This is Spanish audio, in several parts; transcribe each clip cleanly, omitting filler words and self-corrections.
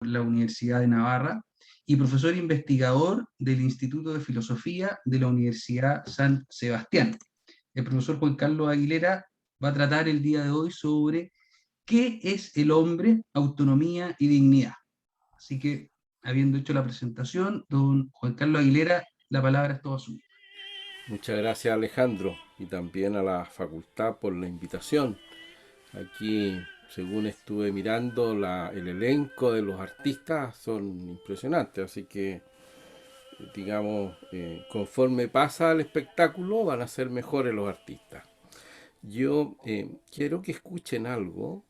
la Universidad de Navarra y profesor investigador del Instituto de Filosofía de la Universidad San Sebastián. El profesor Juan Carlos Aguilera va a tratar el día de hoy sobre qué es el hombre, autonomía y dignidad. Así que, habiendo hecho la presentación, don Juan Carlos Aguilera, la palabra es toda suya. Muchas gracias, Alejandro, y también a la facultad por la invitación. Aquí, según estuve mirando, el elenco de los artistas son impresionantes, así que, digamos, conforme pasa el espectáculo van a ser mejores los artistas. Yo quiero que escuchen algo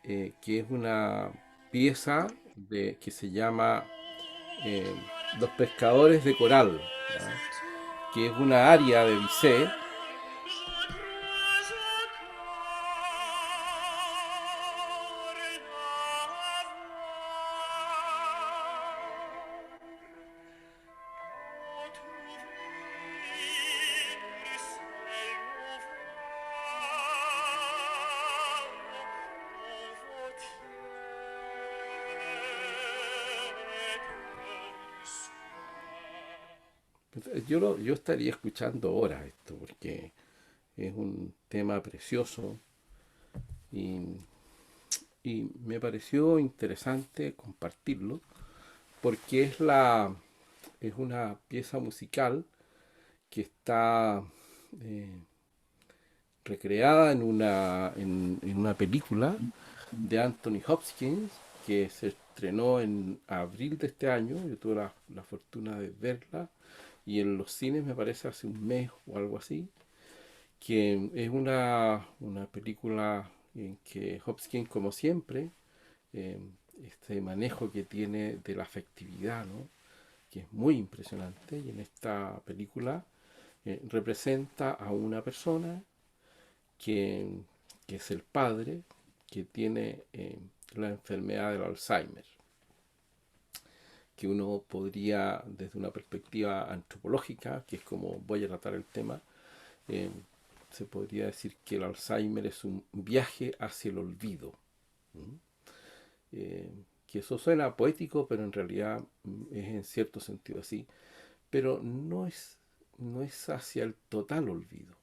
que es una pieza que se llama eh, Los pescadores de coral, ¿ya? Que es una aria de Bizet. Yo estaría escuchando horas esto, porque es un tema precioso y, y me pareció interesante compartirlo, porque es una pieza musical que está eh, recreada en una película de Anthony Hopkins que se estrenó en abril de este año. Yo tuve la fortuna de verla y en los cines me parece hace un mes o algo así, que es una película en que Hopkins, como siempre, eh, este manejo que tiene de la afectividad, ¿no? Que es muy impresionante, y en esta película representa a una persona que, que es el padre, que tiene la enfermedad del Alzheimer, que uno podría, desde una perspectiva antropológica, que es como voy a tratar el tema, eh, se podría decir que el Alzheimer es un viaje hacia el olvido. ¿Mm? Que eso suena poético, pero en realidad es en cierto sentido así. Pero no es hacia el total olvido.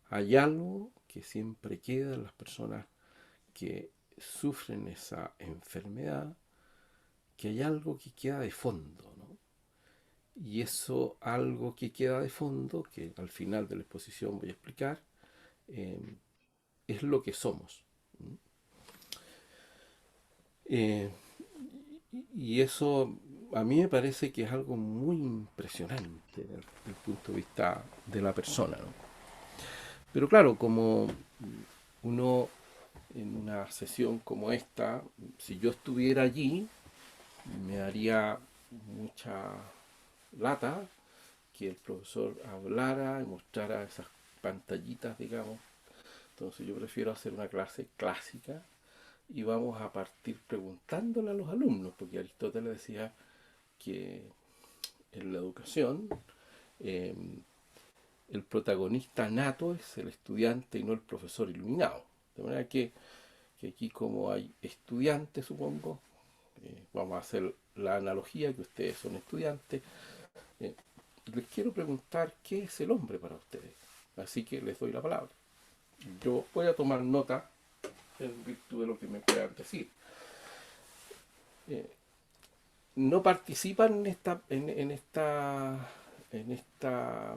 Hay algo que siempre queda en las personas que sufren esa enfermedad, que hay algo que queda de fondo, ¿no? Y eso algo que queda de fondo, que al final de la exposición voy a explicar, eh, es lo que somos. Eh, y eso a mí me parece que es algo muy impresionante desde el punto de vista de la persona, ¿no? Pero claro, como uno en una sesión como esta, si yo estuviera allí, me daría mucha lata que el profesor hablara y mostrara esas pantallitas, digamos. Entonces yo prefiero hacer una clase clásica y vamos a partir preguntándole a los alumnos, porque Aristóteles decía que en la educación eh, el protagonista nato es el estudiante y no el profesor iluminado. De manera que aquí, como hay estudiantes, supongo, vamos a hacer la analogía que ustedes son estudiantes. eh, Les quiero preguntar qué es el hombre para ustedes. Así que les doy la palabra. Yo voy a tomar nota en virtud de lo que me puedan decir. Eh, no participan en esta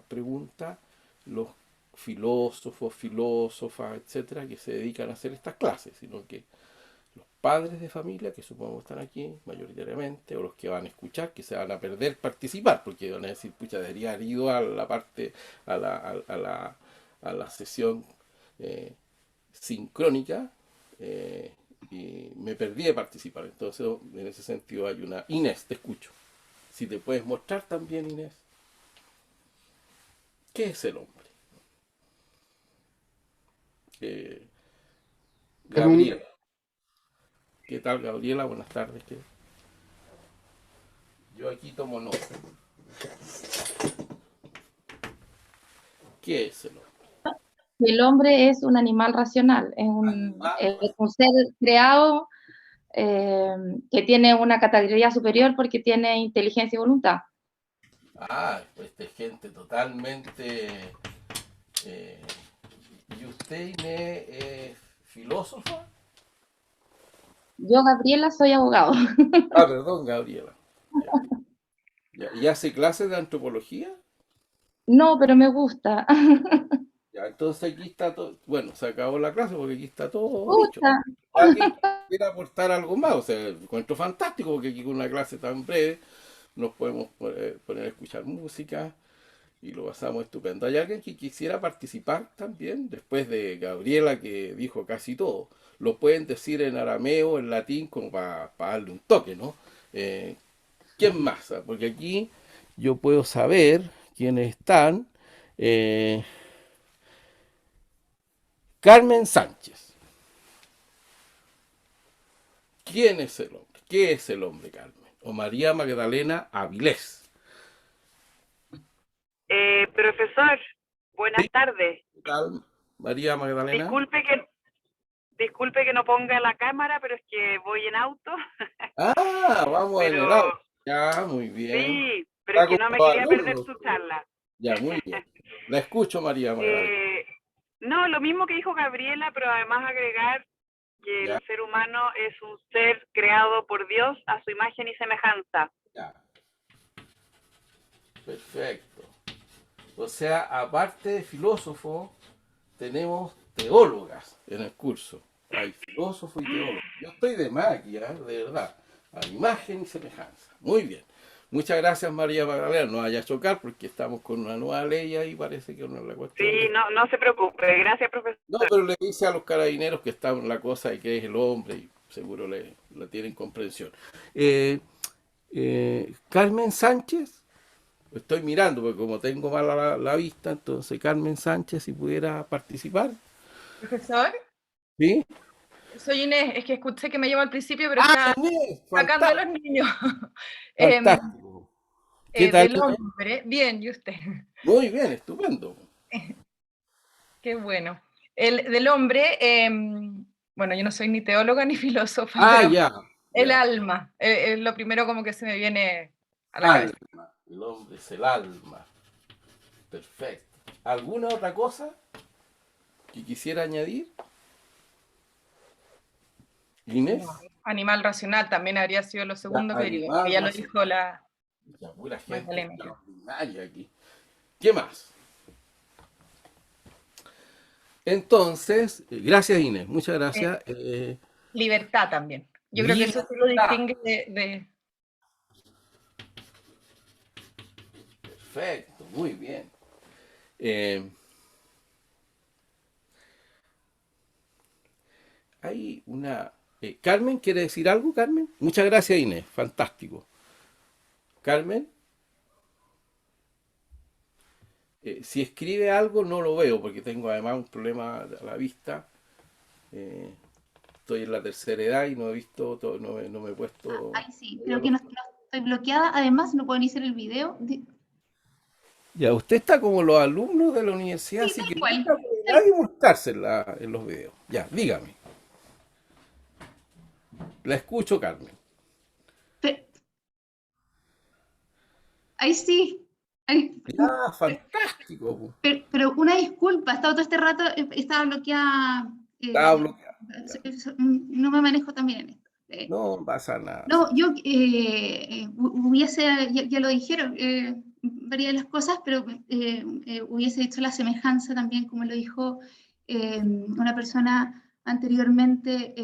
pregunta los filósofos, filósofas, etcétera, que se dedican a hacer estas clases, sino que los padres de familia, que supongo están aquí mayoritariamente, o los que van a escuchar, que se van a perder participar, porque van a decir, pucha, debería haber ido a la parte, a la sesión eh, sincrónica, y me perdí de participar. Entonces, en ese sentido hay una... Inés, te escucho. Si te puedes mostrar también, Inés, ¿qué es el hombre? Eh, Gabriela. ¿Qué tal, Gabriela? Buenas tardes. Yo aquí tomo nota. ¿Qué es el hombre? El hombre es un animal racional, es Animal. un ser creado que tiene una categoría superior porque tiene inteligencia y voluntad. Ah, pues de gente totalmente... eh, ¿y usted, Inés, es filósofa? Yo, Gabriela, soy abogado. Ah, perdón, Gabriela. Ya, ya. ¿Y hace clases de antropología? No, pero me gusta. Ya, entonces aquí está todo, bueno, se acabó la clase porque aquí está todo dicho. Gusta. ¿Alguien quiere aportar algo más? O sea, encuentro fantástico porque aquí con una clase tan breve nos podemos poner a escuchar música y lo pasamos estupendo. ¿Hay alguien que quisiera participar también? Después de Gabriela que dijo casi todo. Lo pueden decir en arameo, en latín, como para darle un toque, ¿no? Eh, ¿Quién más? Porque aquí yo puedo saber quiénes están. Eh, Carmen Sánchez. ¿Quién es el hombre? ¿Qué es el hombre, Carmen? O María Magdalena Avilés. Profesor, buenas ¿Sí? tardes. ¿Qué tal, María Magdalena? Disculpe que, disculpe que no ponga la cámara, pero es que voy en auto. Ah, vamos en Pero el auto. Ya, muy bien. sí, pero es Está que con no me los quería perder alumnos. su charla. Ya, muy bien. La escucho, María Magdalena. Eh, no, lo mismo que dijo Gabriela, pero además agregar que Ya, el ser humano es un ser creado por Dios a su imagen y semejanza. ya. Perfecto. O sea, aparte de filósofo, tenemos teólogas en el curso. Hay filósofos y teólogos. Yo estoy de máquina, de verdad. A imagen y semejanza. Muy bien. Muchas gracias, María Magdalena. No vaya a chocar porque estamos con una nueva ley ahí. Parece que no es la cuestión Sí, de... no, no se preocupe. Gracias, profesor. No, pero le dice a los carabineros que está en la cosa y que es el hombre y seguro le tienen comprensión. Eh, Carmen Sánchez, estoy mirando porque como tengo mala la vista, entonces Carmen Sánchez, si pudiera participar. Profesor, ¿Sí? soy Inés, es que escuché que me llamó al principio, pero Ah, está Inés, sacando a los fantástico, niños. fantástico. ¿Qué tal, Del Inés? hombre, bien, ¿y usted? Muy bien, estupendo. Qué bueno. Del hombre, bueno, yo no soy ni teóloga ni filósofa, Ah, pero ya, el ya. alma, es lo primero como que se me viene a la cabeza. Alma. El hombre es el alma. Perfecto. ¿Alguna otra cosa que quisiera añadir? Inés. No, animal racional también habría sido lo Ya, segundo que animal ya lo dijo racional. la Ya, pura gente Magdalena. extraordinaria aquí. ¿Qué más? Entonces, gracias Inés, muchas Eh, gracias. Libertad también. Yo creo que eso sí lo Libertad. distingue de Perfecto, muy bien. Eh, hay una... Carmen, ¿quiere decir algo, Carmen? Muchas gracias Inés, fantástico. Carmen, si escribe algo no lo veo porque tengo además un problema a la vista. Eh, estoy en la tercera edad y no he visto, no me he puesto... Ahí sí, creo que no, no estoy bloqueada. Además, no puedo iniciar el video. Ya, usted está como los alumnos de la universidad, Sí, así tal que cual. nunca puede nadie mostrarse en los videos. Ya, dígame. La escucho, Carmen. Pe- Ahí sí. Ahí- Ya, fantástico. pero una disculpa, estaba todo este rato, estaba bloqueada. Estaba bloqueado. Ya. No me manejo también en esto. No pasa nada. No, yo hubiese, ya lo dijeron, varias de las cosas, pero hubiese dicho la semejanza también, como lo dijo una persona anteriormente,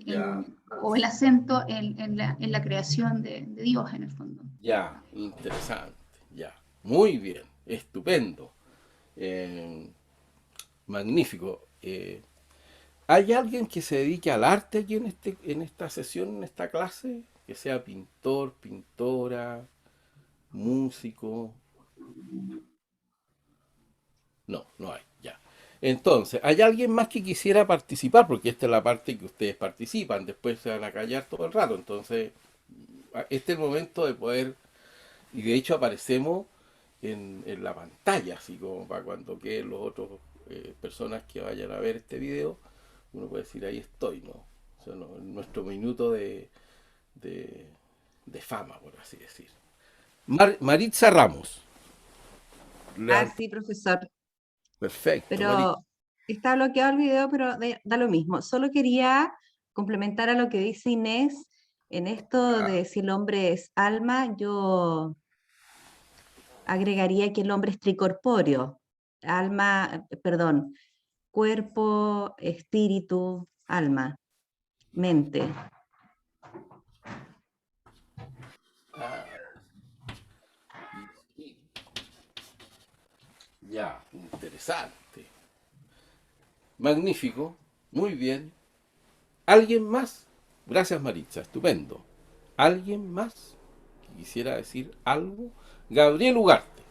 Ya, o el acento en la creación de Dios, en el fondo. ya, interesante. Ya, muy bien, estupendo. Eh, magnífico. ¿Hay alguien que se dedique al arte aquí en esta sesión, en esta clase? Que sea pintor, pintora, músico. No, no hay, ya. Entonces, ¿hay alguien más que quisiera participar? Porque esta es la parte que ustedes participan, después se van a callar todo el rato. Entonces, este es el momento de poder, y de hecho aparecemos en la pantalla, así como para cuando queden los otros personas que vayan a ver este video, uno puede decir, ahí estoy, ¿no? sea, nuestro minuto de fama, por así decir. Maritza Ramos. Sí, profesor. Perfecto. Pero está bloqueado el video, pero da lo mismo. Solo quería complementar a lo que dice Inés en esto de si el hombre es alma. Yo agregaría que el hombre es tricorpóreo. Alma, perdón, cuerpo, espíritu, alma, mente. Ya, interesante. Magnífico, muy bien. ¿Alguien más? Gracias, Maritza, estupendo. ¿Alguien más que quisiera decir algo? Gabriel Ugarte.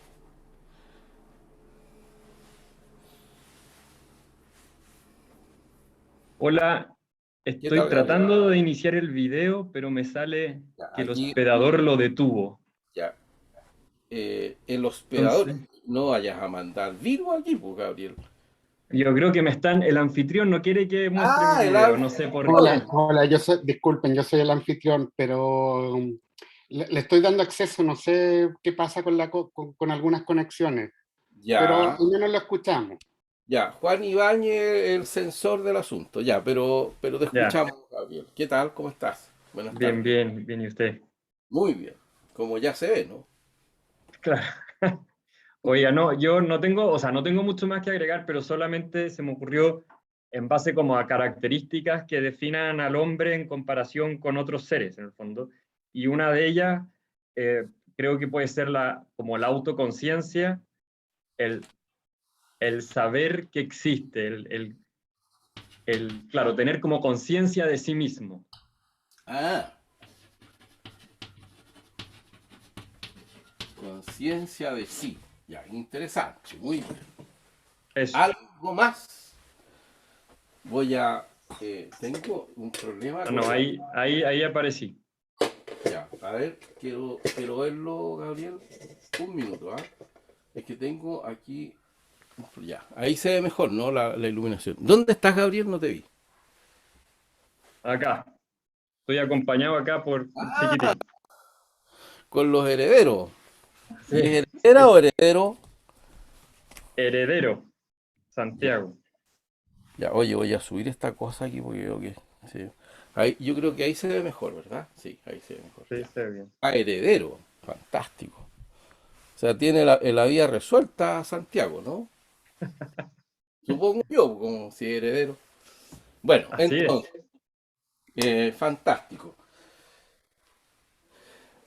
Hola, ¿Qué estoy tal, Gabriel? tratando de iniciar el video, pero me sale Ya, que el aquí- hospedador lo detuvo. Ya. El hospedador, Entonces, no vayas a mandar virus aquí, pues, Gabriel. yo creo que el anfitrión no quiere que muestre mi el video, no sé por qué. Hola, disculpen, yo soy el anfitrión, pero le estoy dando acceso, no sé qué pasa con algunas conexiones, pero Ya, al menos lo escuchamos. ya. Juan Ibáñez, el sensor del asunto. Ya, pero te Ya, escuchamos, Gabriel. ¿Qué tal? ¿Cómo estás? Buenas bien, tardes. bien, ¿y usted? Muy bien. Como ya se ve, ¿no? Claro. Oiga, no, yo no tengo, o sea, no tengo mucho más que agregar, pero solamente se me ocurrió en base como a características que definan al hombre en comparación con otros seres, en el fondo. Y una de ellas creo que puede ser como la autoconciencia, el, el saber que existe, claro, tener como conciencia de sí mismo. Ah, conciencia de sí. Ya, interesante. Muy bien. Eso. ¿Algo más? Tengo un problema con No, ahí aparecí. Ya, a ver, quiero verlo, Gabriel. Un minuto, ¿ah? Es que tengo aquí. Ya, ahí se ve mejor, ¿no? La iluminación. ¿Dónde estás, Gabriel? No te vi. Acá. Estoy acompañado acá por Chiquitín. Con los herederos. Sí, ¿Y es heredera o heredero? Heredero, Santiago. Ya, oye, voy a subir esta cosa aquí porque creo que. Sí. Yo creo que ahí se ve mejor, ¿verdad? Sí, ahí se ve mejor. Sí, Ya. está bien. Ah, heredero. Fantástico. O sea, tiene la vida resuelta Santiago, ¿no? Supongo yo, como si heredero. Bueno, Así es. entonces, fantástico.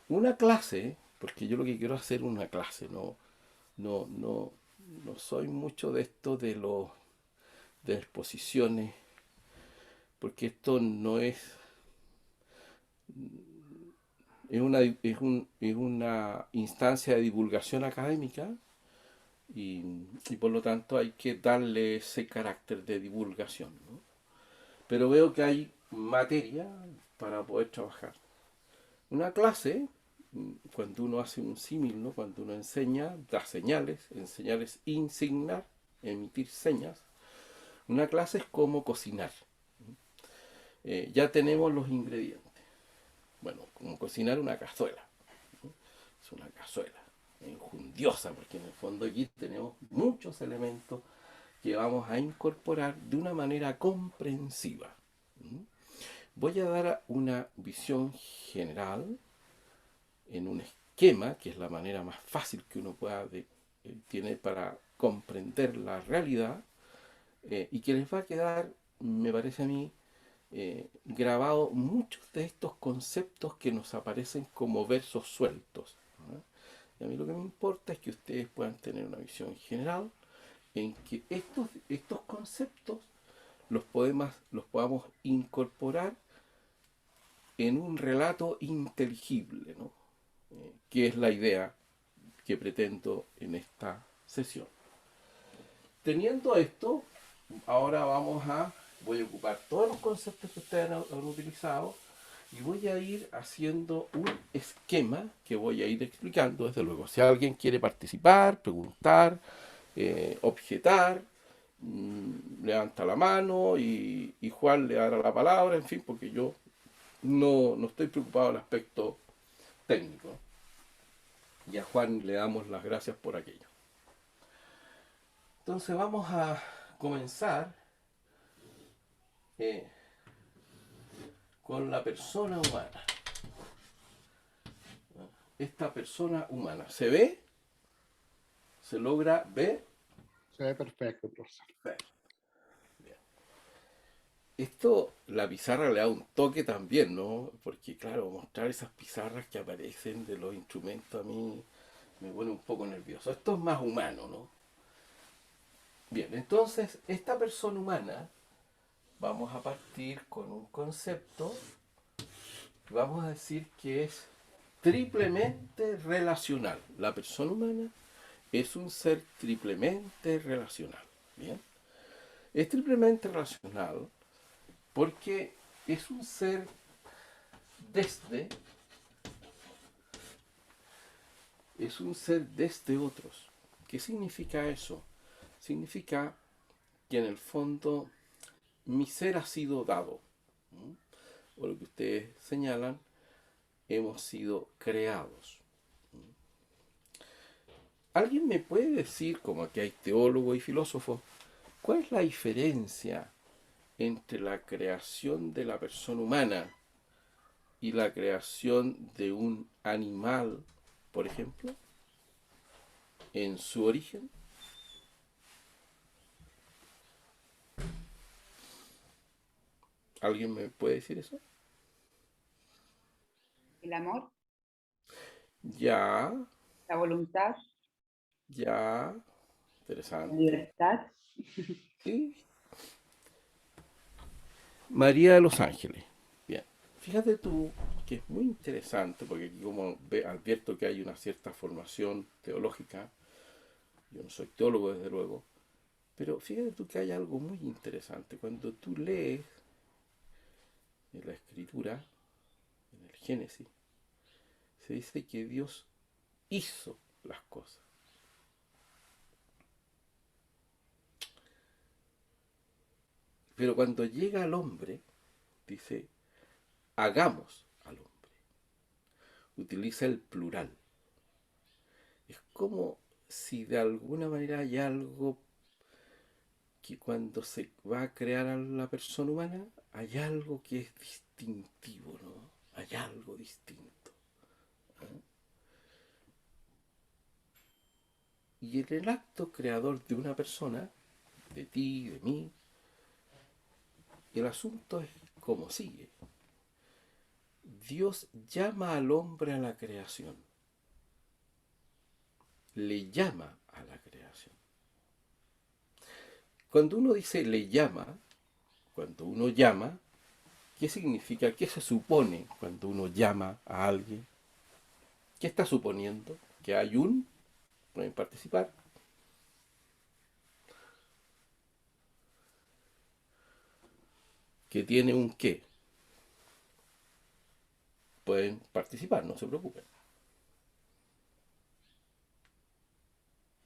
Una clase, porque yo lo que quiero hacer es una clase, no, no, no soy mucho de esto de exposiciones, porque esto no es una instancia de divulgación académica y por lo tanto hay que darle ese carácter de divulgación, ¿no? Pero veo que hay materia para poder trabajar. Una clase, cuando uno hace un símil, ¿no? Cuando uno enseña, da señales, enseñar es insignar, emitir señas. Una clase es como cocinar. Ya tenemos los ingredientes. Bueno, como cocinar una cazuela, ¿no? Es una cazuela enjundiosa, porque en el fondo aquí tenemos muchos elementos que vamos a incorporar de una manera comprensiva. Voy a dar una visión general en un esquema, que es la manera más fácil que uno tiene para comprender la realidad, y que les va a quedar, me parece a mí, grabado muchos de estos conceptos que nos aparecen como versos sueltos, ¿no? Y a mí lo que me importa es que ustedes puedan tener una visión general en que estos conceptos los podamos incorporar en un relato inteligible, ¿no? Que es la idea que pretendo en esta sesión. Teniendo esto, ahora voy a ocupar todos los conceptos que ustedes han utilizado y voy a ir haciendo un esquema que voy a ir explicando, desde luego. Si alguien quiere participar, preguntar, objetar, levanta la mano y Juan le dará la palabra, en fin, porque yo no estoy preocupado del aspecto técnico. Y a Juan le damos las gracias por aquello. Entonces vamos a comenzar con la persona humana. Esta persona humana, ¿se ve? ¿Se logra ver? Se ve perfecto, profesor. Bien. Esto, la pizarra le da un toque también, ¿no? Porque claro, mostrar esas pizarras que aparecen de los instrumentos a mí me pone un poco nervioso. Esto es más humano, ¿no? Bien, entonces, esta persona humana, vamos a partir con un concepto, vamos a decir que es triplemente relacional. La persona humana es un ser triplemente relacional. ¿Bien? Es triplemente relacional porque es un ser desde otros. ¿Qué significa eso? Significa que en el fondo mi ser ha sido dado. O lo que ustedes señalan, hemos sido creados. ¿Alguien me puede decir, como aquí hay teólogos y filósofos, cuál es la diferencia entre la creación de la persona humana y la creación de un animal, por ejemplo, en su origen? ¿Alguien me puede decir eso? El amor, Ya, la voluntad, ya, la interesante. libertad. Sí. María de los Ángeles. Bien, fíjate tú que es muy interesante, porque aquí como advierto que hay una cierta formación teológica, yo no soy teólogo desde luego, pero fíjate tú que hay algo muy interesante. Cuando tú lees en la Escritura, en el Génesis, se dice que Dios hizo las cosas. Pero cuando llega al hombre, dice, hagamos al hombre. Utiliza el plural. Es como si de alguna manera hay algo que cuando se va a crear a la persona humana, hay algo que es distintivo, ¿no? Hay algo distinto. ¿Eh? Y en el acto creador de una persona, de ti, de mí, el asunto es como sigue. Dios llama al hombre a la creación. Le llama a la creación. Cuando uno dice le llama, cuando uno llama, ¿qué significa? ¿Qué se supone cuando uno llama a alguien? ¿Qué está suponiendo? Que hay un, pueden participar. Que tiene un qué. Pueden participar, no se preocupen.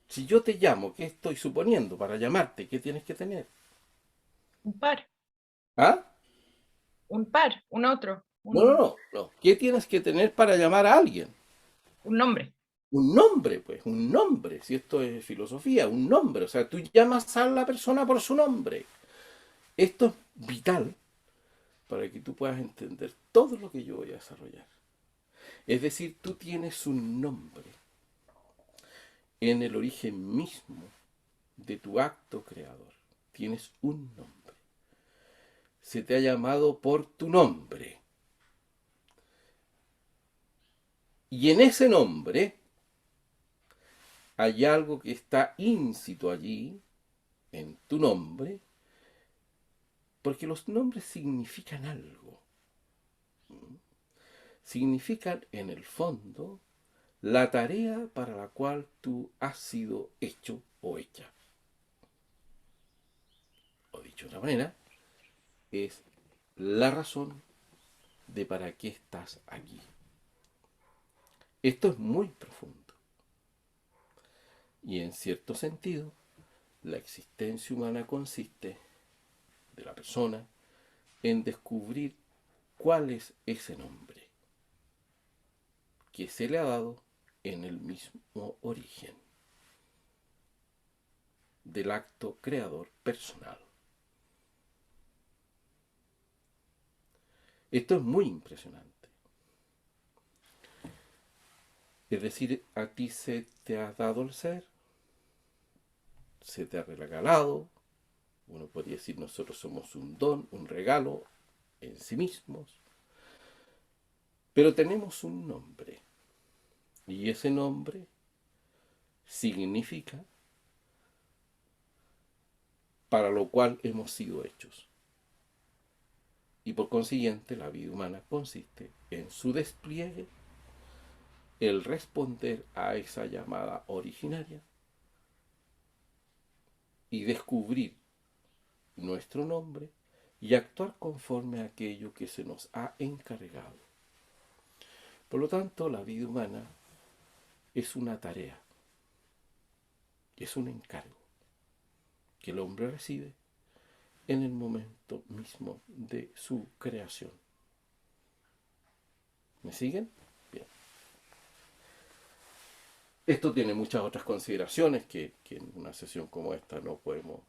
Si yo te llamo, ¿qué estoy suponiendo para llamarte? ¿Qué tienes que tener? Un par, ¿Ah? un par, un otro, No. ¿Qué tienes que tener para llamar a alguien? un nombre. Un nombre, pues, un nombre. Si esto es filosofía, un nombre. O sea, tú llamas a la persona por su nombre. Esto es vital para que tú puedas entender todo lo que yo voy a desarrollar. Es decir, tú tienes un nombre en el origen mismo de tu acto creador. Tienes un nombre. Se te ha llamado por tu nombre. Y en ese nombre hay algo que está íncito allí, en tu nombre, porque los nombres significan algo. Significan, en el fondo, la tarea para la cual tú has sido hecho o hecha. O dicho de otra manera, es la razón de para qué estás aquí. Esto es muy profundo. Y en cierto sentido, La existencia humana consiste, de la persona, en descubrir cuál es ese nombre que se le ha dado en el mismo origen del acto creador personal. Esto es muy impresionante. Es decir, a ti se te ha dado el ser, se te ha regalado. Uno podría decir, nosotros somos un don, un regalo en sí mismos, pero tenemos un nombre, y ese nombre significa para lo cual hemos sido hechos. Y por consiguiente, la vida humana consiste en su despliegue, el responder a esa llamada originaria y descubrir nuestro nombre y actuar conforme a aquello que se nos ha encargado. Por lo tanto, la vida humana es una tarea, es un encargo que el hombre recibe en el momento mismo de su creación. ¿Me siguen? Bien. Esto tiene muchas otras consideraciones que en una sesión como esta no podemos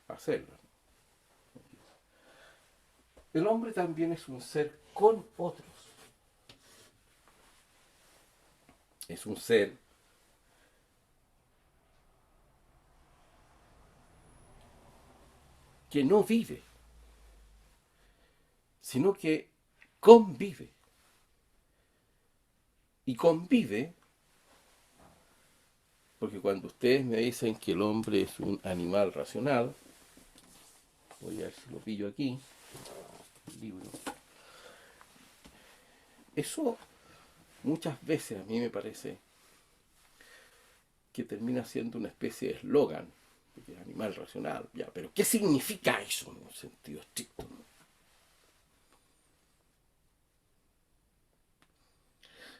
hacerlas. El hombre también es un ser con otros. Es un ser que no vive, sino que convive. Y convive porque cuando ustedes me dicen que el hombre es un animal racional, voy a ver si lo pillo aquí, el libro, eso muchas veces a mí me parece que termina siendo una especie de eslogan, porque animal racional, ya, pero ¿qué significa eso en un sentido estricto? ¿No?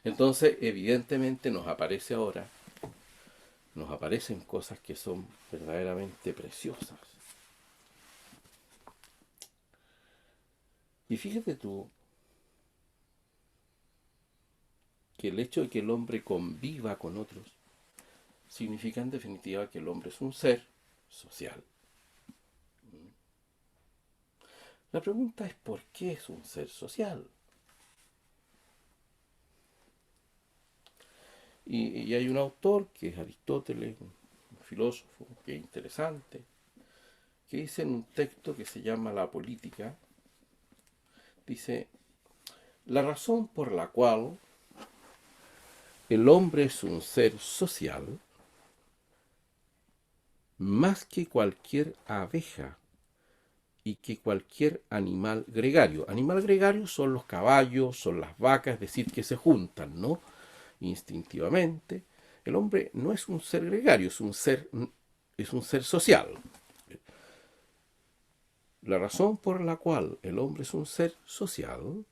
Entonces, evidentemente nos aparece ahora, nos aparecen cosas que son verdaderamente preciosas. Y fíjate tú que el hecho de que el hombre conviva con otros significa en definitiva que el hombre es un ser social. La pregunta es ¿por qué es un ser social? Y hay un autor que es Aristóteles, un filósofo que es interesante, que dice en un texto que se llama La Política, dice, la razón por la cual el hombre es un ser social, más que cualquier abeja y que cualquier animal gregario. Animal gregario son los caballos, son las vacas, es decir, que se juntan, ¿no? Instintivamente. El hombre no es un ser gregario, es un ser social. La razón por la cual el hombre es un ser social,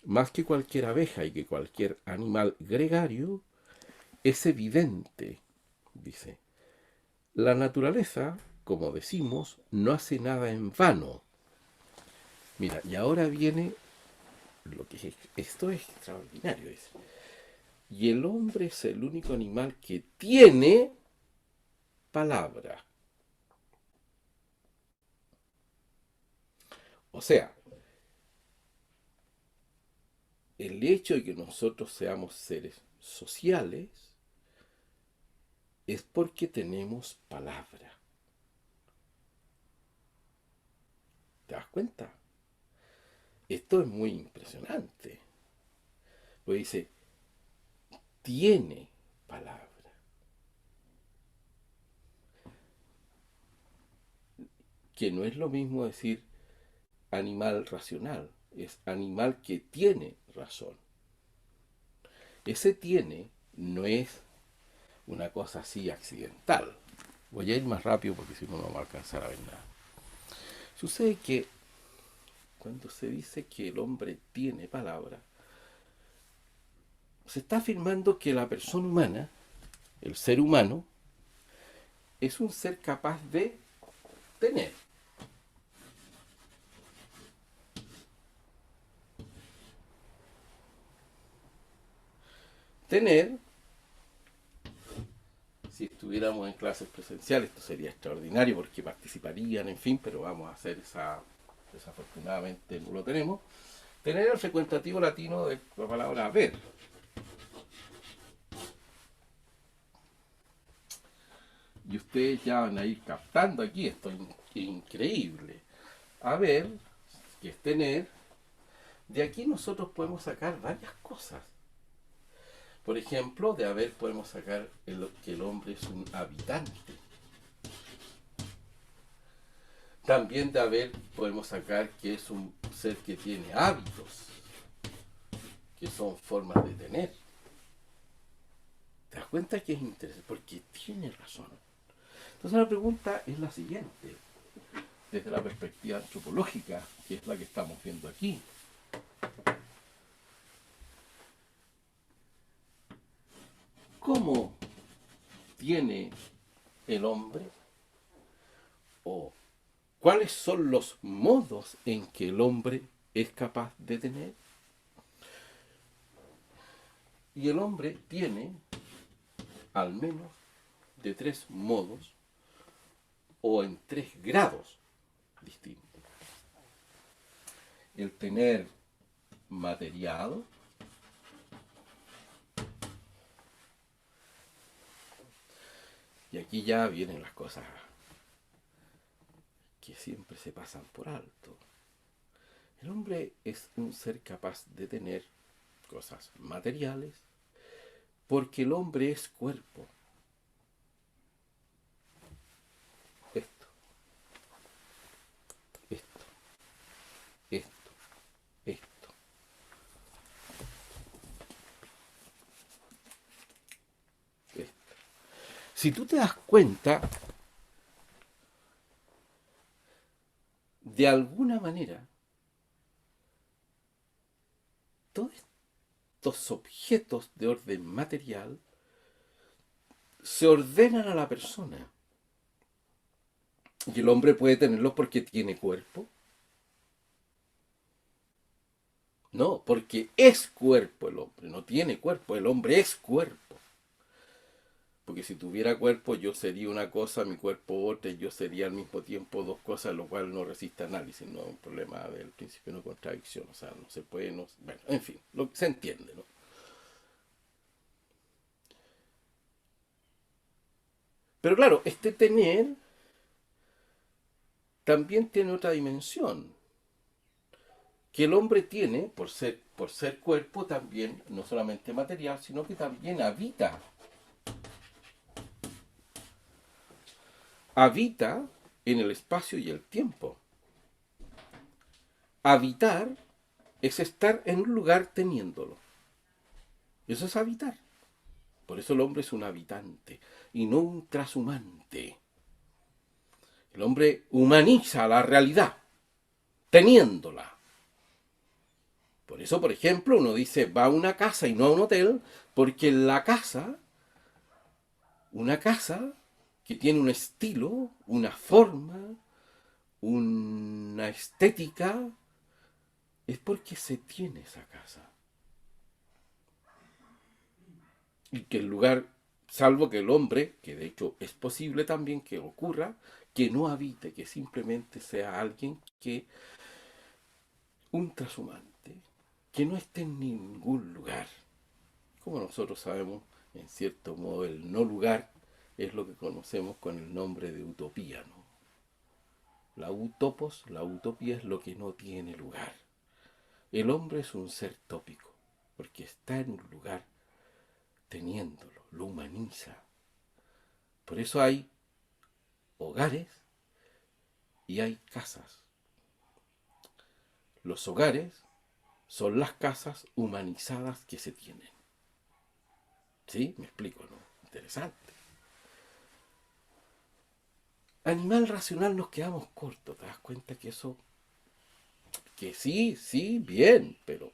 más que cualquier abeja y que cualquier animal gregario, es evidente, dice. La naturaleza, como decimos, no hace nada en vano. Mira, y ahora viene lo que esto es extraordinario, dice. Y el hombre es el único animal que tiene palabra. O sea, el hecho de que nosotros seamos seres sociales es porque tenemos palabra. ¿Te das cuenta? Esto es muy impresionante. Pues dice, tiene palabra. Que no es lo mismo decir animal racional, es animal que tiene razón. Ese tiene no es una cosa así accidental. Voy a ir más rápido porque si no, no va a alcanzar a ver nada. Sucede que cuando se dice que el hombre tiene palabra, se está afirmando que la persona humana, el ser humano, es un ser capaz de tener. Tener, si estuviéramos en clases presenciales, esto sería extraordinario porque participarían, en fin, pero vamos a hacer desafortunadamente no lo tenemos. Tener el frecuentativo latino de la palabra haber. Y ustedes ya van a ir captando aquí, esto es increíble. Haber, que es tener, de aquí nosotros podemos sacar varias cosas. Por ejemplo, de haber podemos sacar que el hombre es un habitante. También de haber podemos sacar que es un ser que tiene hábitos, que son formas de tener. ¿Te das cuenta que es interesante? Porque tiene razón. Entonces la pregunta es la siguiente, desde la perspectiva antropológica, que es la que estamos viendo aquí. ¿Cómo tiene el hombre? ¿O cuáles son los modos en que el hombre es capaz de tener? Y el hombre tiene al menos de 3 modos o en 3 grados distintos. El tener material, y aquí ya vienen las cosas que siempre se pasan por alto. El hombre es un ser capaz de tener cosas materiales porque el hombre es cuerpo. Esto, esto, esto, esto. Esto. Si tú te das cuenta, de alguna manera, todos estos objetos de orden material se ordenan a la persona. Y el hombre puede tenerlos porque tiene cuerpo. No, porque es cuerpo el hombre, no tiene cuerpo, el hombre es cuerpo. Porque si tuviera cuerpo yo sería una cosa, mi cuerpo otra, y yo sería al mismo tiempo 2 cosas, lo cual no resiste análisis, no es un problema del principio de no contradicción, o sea, no se puede, no, bueno, en fin, se entiende, ¿no? Pero claro, este tener también tiene otra dimensión, que el hombre tiene, por ser cuerpo, también, no solamente material, sino que también habita. Habita en el espacio y el tiempo. Habitar es estar en un lugar teniéndolo. Eso es habitar. Por eso el hombre es un habitante y no un trashumante. El hombre humaniza la realidad, teniéndola. Por eso, por ejemplo, uno dice, va a una casa y no a un hotel, porque la casa, una casa que tiene un estilo, una forma, una estética, es porque se tiene esa casa. Y que el lugar, salvo que el hombre, que de hecho es posible también que ocurra, que no habite, que simplemente sea alguien que, un trashumante, que no esté en ningún lugar. Como nosotros sabemos, en cierto modo, el no lugar es lo que conocemos con el nombre de utopía, ¿no? La utopía es lo que no tiene lugar. El hombre es un ser tópico, porque está en un lugar teniéndolo, lo humaniza. Por eso hay hogares y hay casas. Los hogares son las casas humanizadas que se tienen. ¿Sí? Me explico, ¿no? Interesante. Animal racional nos quedamos cortos. ¿Te das cuenta que eso... que sí, bien, pero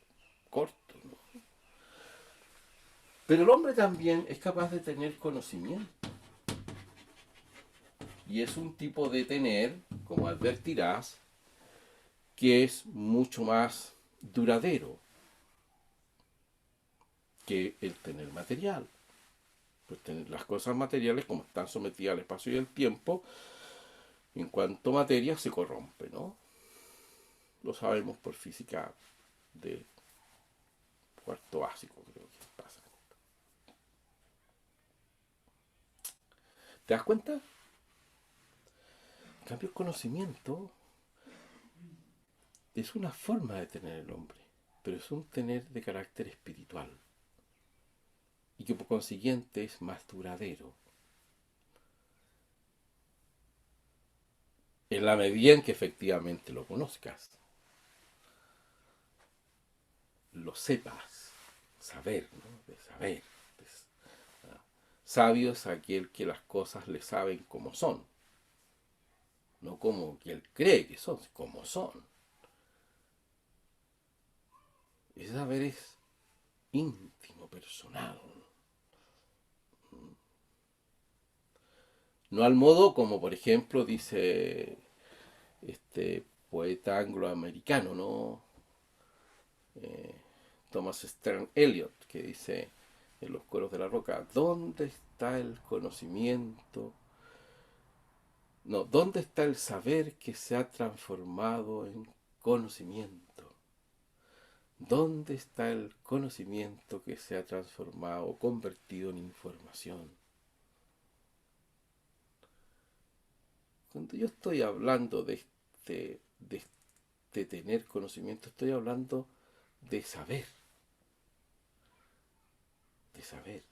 corto, ¿no? Pero el hombre también es capaz de tener conocimiento. Y es un tipo de tener como advertirás, que es mucho más duradero que el tener material. Pues las cosas materiales, como están sometidas al espacio y al tiempo, en cuanto a materia se corrompe, ¿no? Lo sabemos por física de cuarto básico, creo que pasa. ¿Te das cuenta? En cambio, el conocimiento es una forma de tener el hombre, pero es un tener de carácter espiritual y que por consiguiente es más duradero. En la medida en que efectivamente lo conozcas, lo sepas, saber, ¿no? De saber. Sabio es aquel que las cosas le saben como son, no como que él cree que son, como son. Ese saber es íntimo, personal. No al modo como, por ejemplo, dice este poeta angloamericano, ¿no? Thomas Stern Eliot, que dice en Los Coros de la Roca, ¿dónde está el conocimiento? No, ¿dónde está el saber que se ha transformado en conocimiento? ¿Dónde está el conocimiento que se ha transformado, convertido en información? Cuando yo estoy hablando de tener conocimiento, estoy hablando de saber. De saber.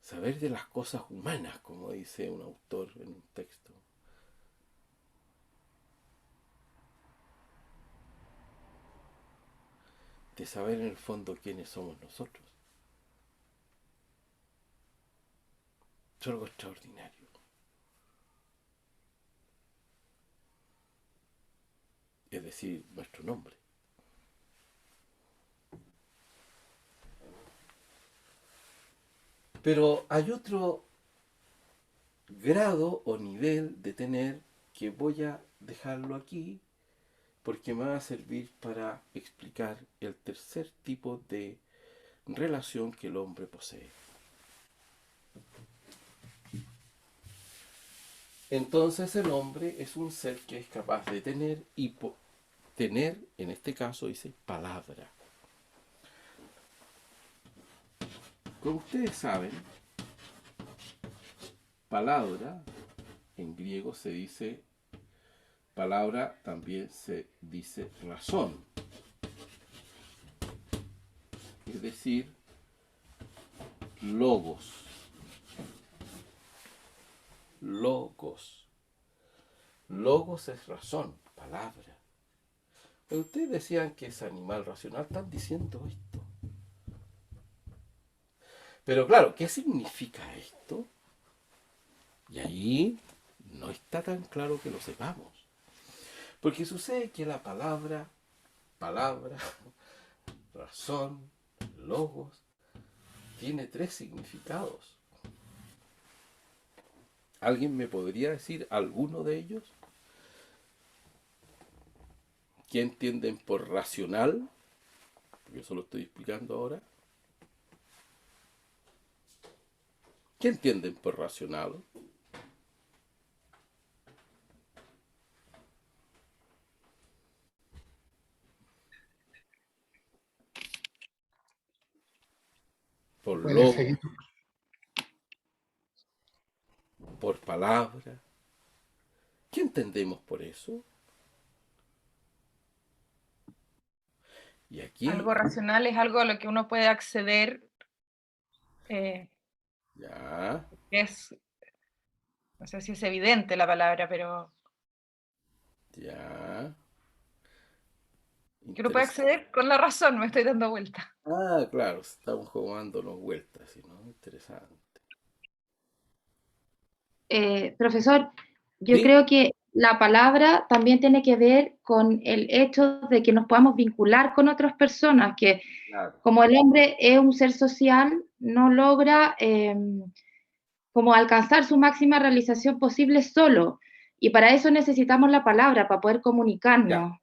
Saber de las cosas humanas, como dice un autor en un texto. De saber en el fondo quiénes somos nosotros. Es algo extraordinario. Es decir, nuestro nombre. Pero hay otro grado o nivel de tener que voy a dejarlo aquí porque me va a servir para explicar el tercer tipo de relación que el hombre posee. Entonces el hombre es un ser que es capaz de tener y tener, en este caso dice, palabra. Como ustedes saben, palabra en griego se dice, palabra también se dice razón. Es decir, logos. Logos. Logos es razón, palabra. Pero ustedes decían que es animal racional, están diciendo esto. Pero claro, ¿qué significa esto? Y ahí no está tan claro que lo sepamos. Porque sucede que la palabra, razón, logos, tiene 3 significados. ¿Alguien me podría decir alguno de ellos? ¿Qué entienden por racional? Yo solo estoy explicando ahora. ¿Qué entienden por racional? Por logo, por palabra. ¿Qué entendemos por eso? Y aquí... Algo racional es algo a lo que uno puede acceder. Ya. Es, no sé si es evidente la palabra, pero... Ya. Que uno puede acceder con la razón, me estoy dando vuelta. Ah, claro, estamos jugándonos vueltas, ¿no? Interesante. Profesor, yo ¿Sí? creo que la palabra también tiene que ver con el hecho de que nos podamos vincular con otras personas, que Claro. como el hombre es un ser social, no logra como alcanzar su máxima realización posible solo. Y para eso necesitamos la palabra, para poder comunicarnos.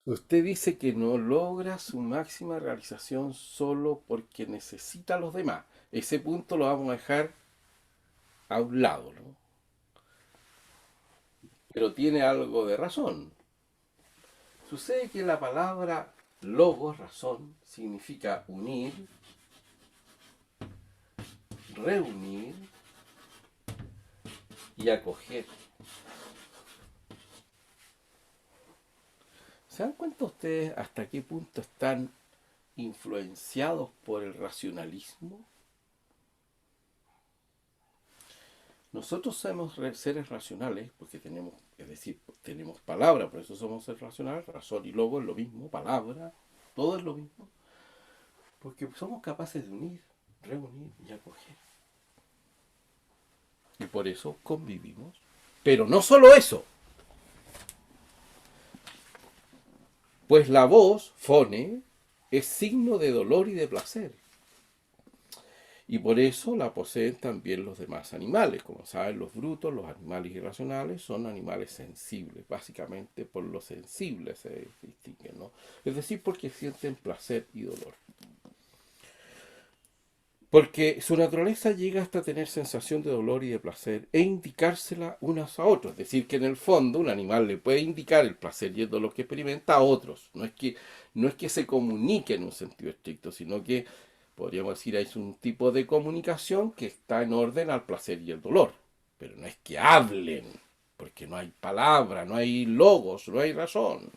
Usted dice que no logra su máxima realización solo porque necesita a los demás. Ese punto lo vamos a dejar a un lado, ¿no? Pero tiene algo de razón. Sucede que la palabra logos, razón, significa unir, reunir y acoger. ¿Se dan cuenta ustedes hasta qué punto están influenciados por el racionalismo? Nosotros somos seres racionales porque tenemos, es decir, tenemos palabra, por eso somos seres racionales, razón y logo es lo mismo, palabra, todo es lo mismo, porque somos capaces de unir, reunir y acoger. Y por eso convivimos. Pero no solo eso. Pues la voz, fone, es signo de dolor y de placer. Y por eso la poseen también los demás animales. Como saben, los brutos, los animales irracionales, son animales sensibles. Básicamente por lo sensibles se distinguen, ¿no? Es decir, porque sienten placer y dolor. Porque su naturaleza llega hasta tener sensación de dolor y de placer e indicársela unos a otros. Es decir, que en el fondo un animal le puede indicar el placer y el dolor que experimenta a otros. No es que se comunique en un sentido estricto, sino que podríamos decir es un tipo de comunicación que está en orden al placer y el dolor. Pero no es que hablen, porque no hay palabra, no hay logos, no hay razón.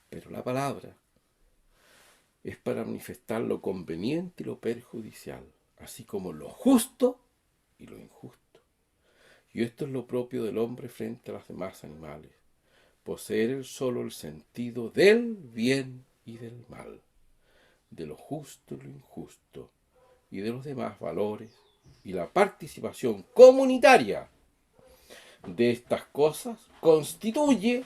Pero la palabra es para manifestar lo conveniente y lo perjudicial, así como lo justo y lo injusto. Y esto es lo propio del hombre frente a los demás animales, poseer solo el sentido del bien y del mal, de lo justo y lo injusto, y de los demás valores, y la participación comunitaria de estas cosas constituye,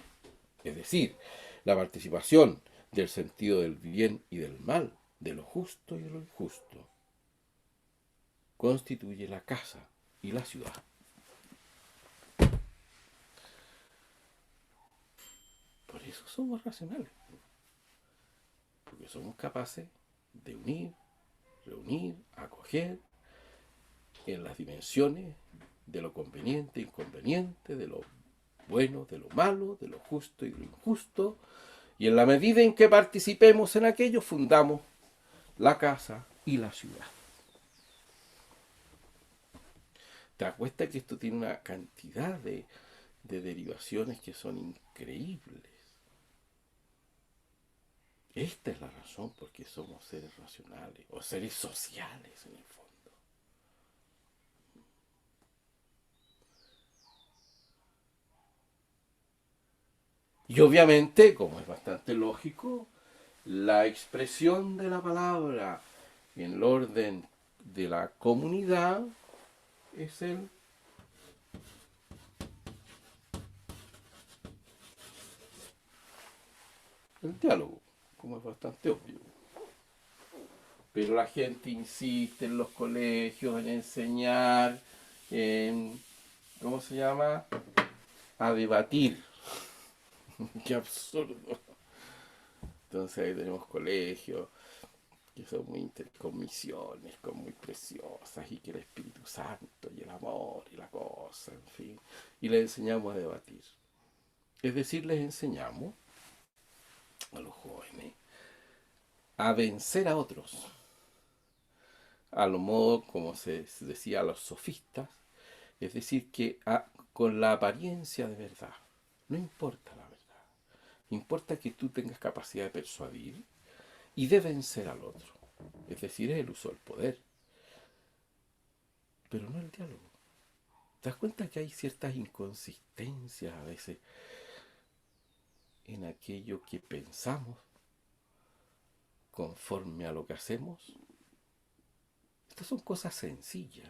es decir, la participación del sentido del bien y del mal, de lo justo y de lo injusto, constituye la casa y la ciudad. Por eso somos racionales, porque somos capaces de unir, reunir, acoger en las dimensiones de lo conveniente, inconveniente, de lo bueno, de lo malo, de lo justo y de lo injusto. Y en la medida en que participemos en aquello, fundamos la casa y la ciudad. ¿Te das cuenta que esto tiene una cantidad de derivaciones que son increíbles? Esta es la razón por qué somos seres racionales, o seres sociales en el fondo. Y obviamente, como es bastante lógico, la expresión de la palabra en el orden de la comunidad es el diálogo, como es bastante obvio. Pero la gente insiste en los colegios, en enseñar, en, ¿cómo se llama? A debatir. ¡Qué absurdo! Entonces ahí tenemos colegios que son muy con misiones, con muy preciosas, y que el Espíritu Santo y el amor y la cosa, en fin. Y les enseñamos a debatir. Es decir, les enseñamos a los jóvenes a vencer a otros. A lo modo, como se decía a los sofistas, es decir, que con la apariencia de verdad. No importa la verdad. Importa que tú tengas capacidad de persuadir y de vencer al otro. Es decir, es el uso del poder. Pero no el diálogo. ¿Te das cuenta que hay ciertas inconsistencias a veces en aquello que pensamos conforme a lo que hacemos? Estas son cosas sencillas.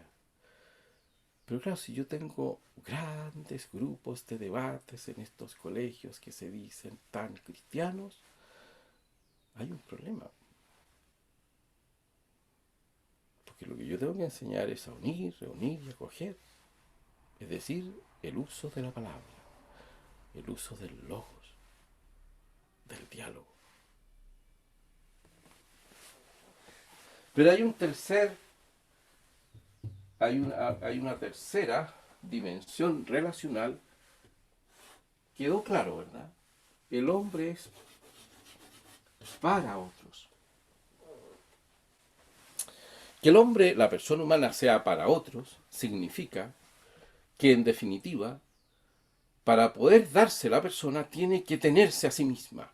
Pero claro, si yo tengo grandes grupos de debates en estos colegios que se dicen tan cristianos, hay un problema. Porque lo que yo tengo que enseñar es a unir, reunir y acoger. Es decir, el uso de la palabra, el uso del logos, del diálogo. Pero hay una tercera dimensión relacional. Quedó claro, ¿verdad? El hombre es para otros. Que el hombre, la persona humana, sea para otros, significa que, en definitiva, para poder darse la persona, tiene que tenerse a sí misma.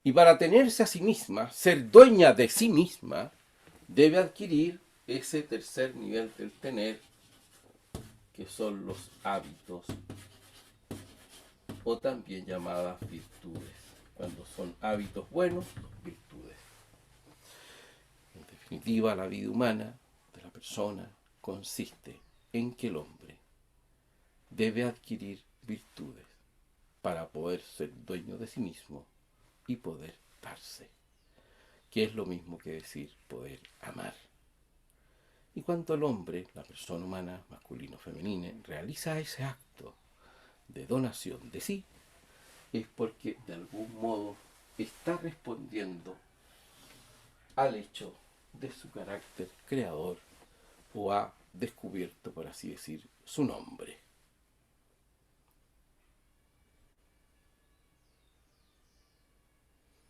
Y para tenerse a sí misma, ser dueña de sí misma, debe adquirir ese tercer nivel del tener, que son los hábitos, o también llamadas virtudes. Cuando son hábitos buenos, virtudes. En definitiva, la vida humana de la persona consiste en que el hombre debe adquirir virtudes para poder ser dueño de sí mismo y poder darse, que es lo mismo que decir poder amar. Y cuando el hombre, la persona humana, masculino o femenina, realiza ese acto de donación de sí, es porque de algún modo está respondiendo al hecho de su carácter creador, o ha descubierto, por así decir, su nombre.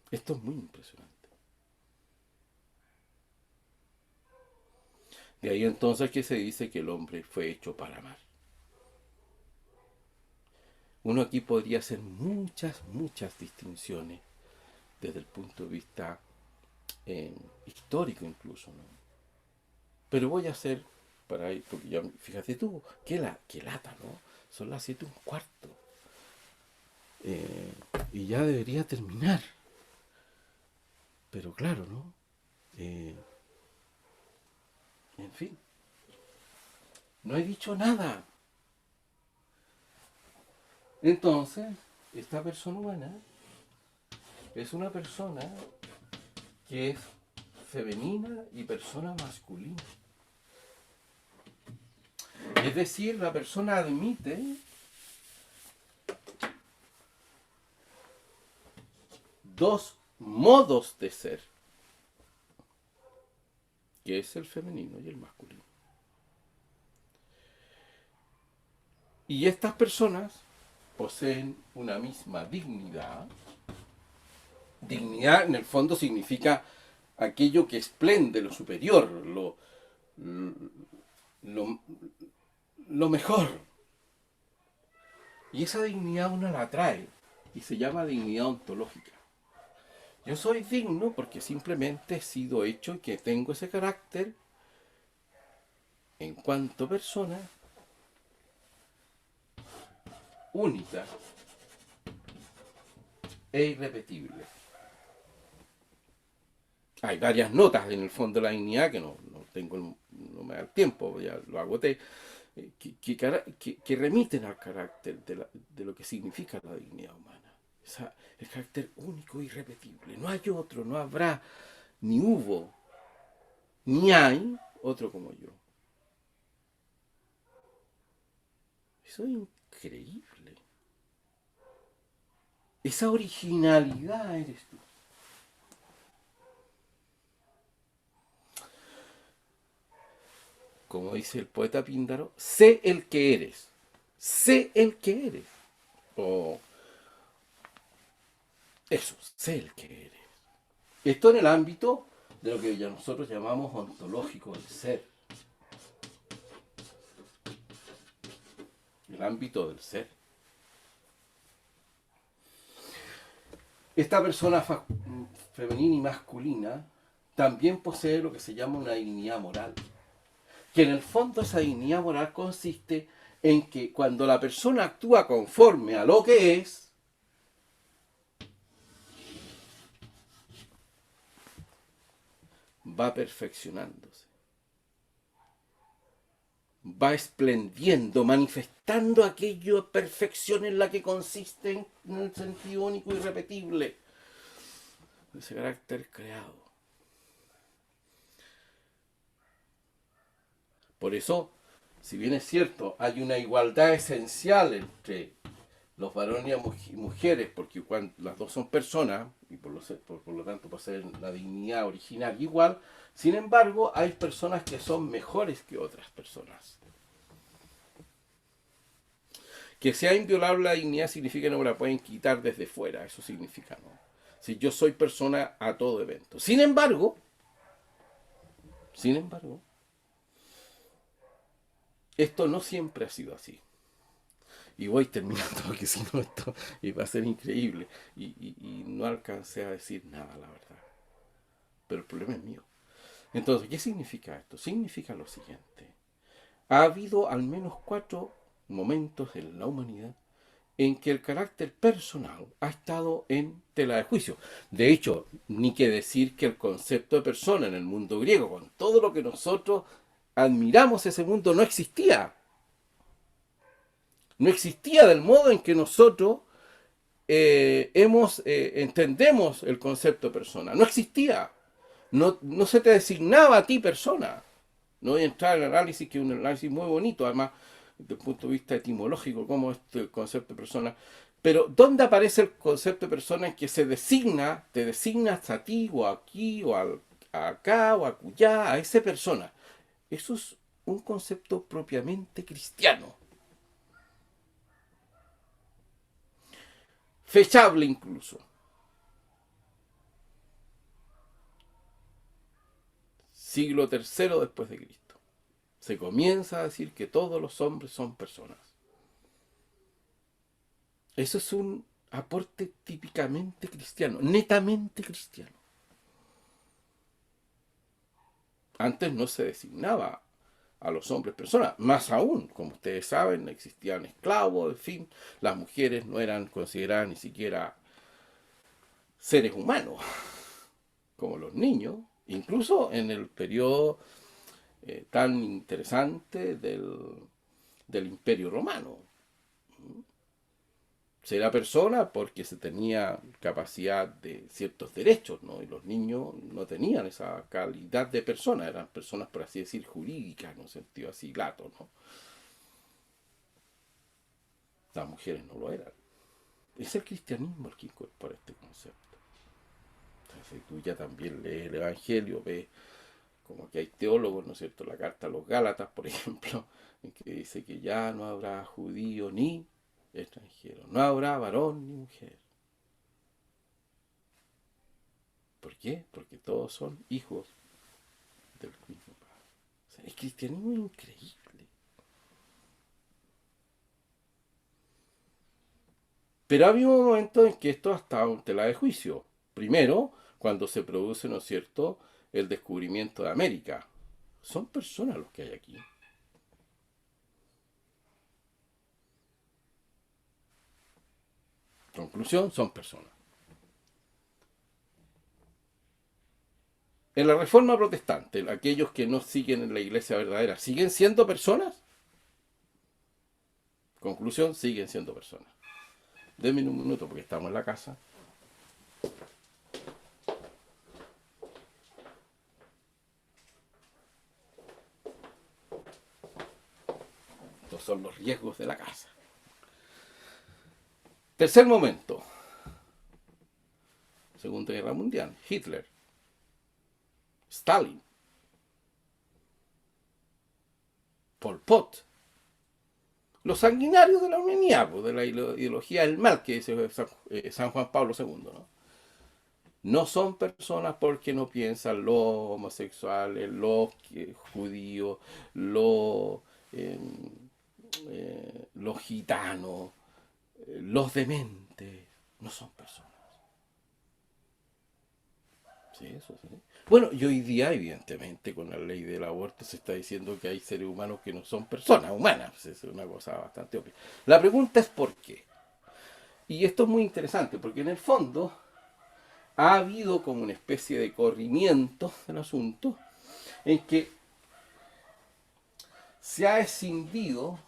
Esto es muy impresionante. De ahí entonces que se dice que el hombre fue hecho para amar. Uno aquí podría hacer muchas distinciones desde el punto de vista histórico incluso, ¿no? Pero voy a hacer, porque ya, fíjate tú, qué lata, ¿no? Son las 7:15. Y ya debería terminar. Pero claro, ¿no? En fin, no he dicho nada. Entonces, esta persona humana es una persona que es femenina y persona masculina. Es decir, la persona admite dos modos de ser, que es el femenino y el masculino. Y estas personas poseen una misma dignidad. Dignidad en el fondo significa aquello que esplende, lo superior, lo mejor. Y esa dignidad uno la trae y se llama dignidad ontológica. Yo soy digno porque simplemente he sido hecho y que tengo ese carácter en cuanto persona única e irrepetible. Hay varias notas en el fondo de la dignidad que no me da el tiempo, ya lo agoté, que remiten al carácter de lo que significa la dignidad humana. El carácter único e irrepetible. No hay otro, no habrá, ni hubo, ni hay otro como yo. Eso es increíble. Esa originalidad eres tú. Como dice el poeta Píndaro, sé el que eres. Sé el que eres. O eso, sé el que eres. Esto en el ámbito de lo que ya nosotros llamamos ontológico del ser. El ámbito del ser. Esta persona femenina y masculina también posee lo que se llama una dignidad moral. Que en el fondo esa dignidad moral consiste en que cuando la persona actúa conforme a lo que es, va perfeccionándose, va esplendiendo, manifestando aquello perfección en la que consiste en el sentido único y irrepetible, ese carácter creado. Por eso si bien es cierto, hay una igualdad esencial entre los varones y mujeres, porque las dos son personas, y por lo tanto poseen la dignidad original igual, sin embargo, hay personas que son mejores que otras personas. Que sea inviolable la dignidad significa que no me la pueden quitar desde fuera, eso significa, ¿no? Si yo soy persona a todo evento. Sin embargo, esto no siempre ha sido así. Y voy terminando porque si no esto va a ser increíble. Y no alcancé a decir nada, la verdad. Pero el problema es mío. Entonces, ¿qué significa esto? Significa lo siguiente. Ha habido al menos 4 momentos en la humanidad en que el carácter personal ha estado en tela de juicio. De hecho, ni que decir que el concepto de persona en el mundo griego, con todo lo que nosotros admiramos ese mundo, no existía. No existía del modo en que nosotros entendemos el concepto de persona. No existía. No se te designaba a ti persona. No voy a entrar en el análisis, que es un análisis muy bonito, además, desde el punto de vista etimológico, cómo es el concepto de persona. Pero, ¿dónde aparece el concepto de persona en que te designas a ti, o aquí, o acá, o acullá, a esa persona? Eso es un concepto propiamente cristiano. Fechable incluso. Siglo III después de Cristo. Se comienza a decir que todos los hombres son personas. Eso es un aporte típicamente cristiano, netamente cristiano. Antes no se designaba a los hombres personas, más aún, como ustedes saben, existían esclavos, en fin, las mujeres no eran consideradas ni siquiera seres humanos, como los niños, incluso en el periodo tan interesante del Imperio Romano. Se era persona porque se tenía capacidad de ciertos derechos, ¿no? Y los niños no tenían esa calidad de persona, eran personas, por así decir, jurídicas, en un sentido así lato, ¿no? Las mujeres no lo eran. Es el cristianismo el que incorpora este concepto. Entonces tú ya también lees el Evangelio, ves como que hay teólogos, ¿no es cierto? La carta a los Gálatas, por ejemplo, en que dice que ya no habrá judío ni extranjero, no habrá varón ni mujer. ¿Por qué? Porque todos son hijos del mismo Padre. O sea, el cristianismo es increíble. Pero había un momento en que esto estaba en tela de juicio. Primero, cuando se produce, ¿no es cierto?, el descubrimiento de América. Son personas los que hay aquí. Conclusión, son personas. En la Reforma Protestante, aquellos que no siguen en la iglesia verdadera, ¿siguen siendo personas? Conclusión, siguen siendo personas. Denme un minuto porque estamos en la casa. Estos son los riesgos de la casa. Tercer momento. Segunda Guerra Mundial. Hitler. Stalin. Pol Pot. Los sanguinarios de la humanidad, de la ideología del mal que dice San Juan Pablo II, ¿no? No son personas porque no piensan los homosexuales, los judíos, los gitanos, los dementes. No son personas. Sí, eso sí. Bueno, y hoy día, evidentemente, con la ley del aborto se está diciendo que hay seres humanos que no son personas humanas. Es una cosa bastante obvia. La pregunta es ¿por qué? Y esto es muy interesante, porque en el fondo ha habido como una especie de corrimiento del asunto en que se ha escindido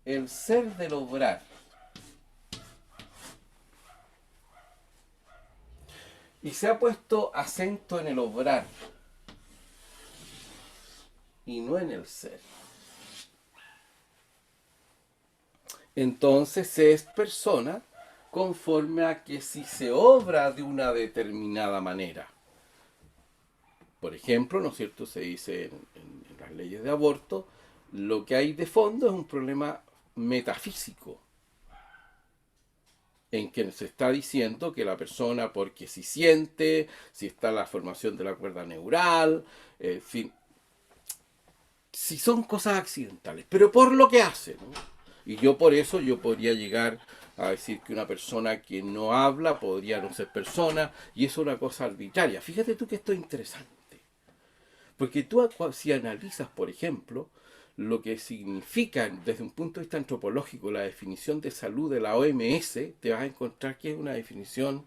el ser del obrar. Y se ha puesto acento en el obrar. y no en el ser. Entonces se es persona conforme a que si se obra de una determinada manera. Por ejemplo, ¿no es cierto? Se dice en las leyes de aborto, lo que hay de fondo es un problema metafísico, en que se está diciendo que la persona, porque si siente, si está la formación de la cuerda neural, en fin, si son cosas accidentales, pero por lo que hace, ¿no? Y yo por eso yo podría llegar a decir que una persona que no habla podría no ser persona, y eso es una cosa arbitraria. Fíjate tú que esto es interesante. Porque tú, si analizas, por ejemplo, lo que significa desde un punto de vista antropológico la definición de salud de la OMS, te vas a encontrar que es una definición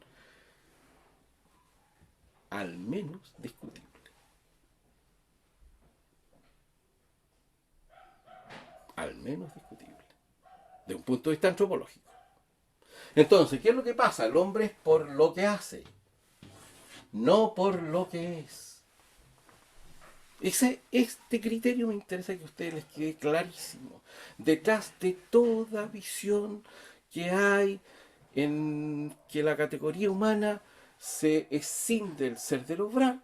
al menos discutible. Al menos discutible. De un punto de vista antropológico. Entonces, ¿qué es lo que pasa? El hombre es por lo que hace, no por lo que es. Este criterio me interesa que a ustedes les quede clarísimo. Detrás de toda visión que hay en que la categoría humana se escinde del ser del obrar,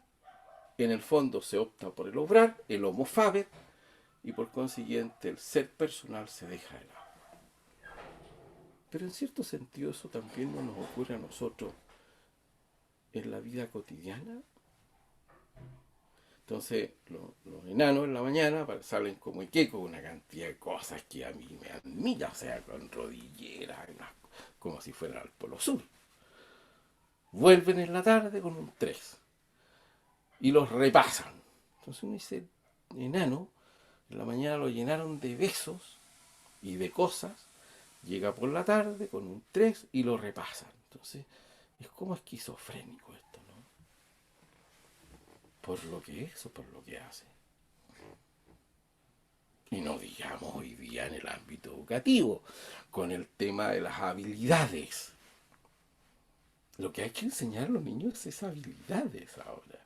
en el fondo se opta por el obrar, el homo faber, y por consiguiente el ser personal se deja de lado. Pero en cierto sentido eso también no nos ocurre a nosotros en la vida cotidiana. Entonces los enanos en la mañana salen como Ike con una cantidad de cosas que a mí me admira, o sea, con rodilleras, como si fuera al Polo Sur. Vuelven en la tarde con un 3 y los repasan. Entonces uno dice, enano, en la mañana lo llenaron de besos y de cosas, llega por la tarde con un 3 y lo repasan. Entonces es como esquizofrénico esto, ¿no? Por lo que es o por lo que hace. Y no digamos hoy día en el ámbito educativo, con el tema de las habilidades. Lo que hay que enseñar a los niños es habilidades ahora.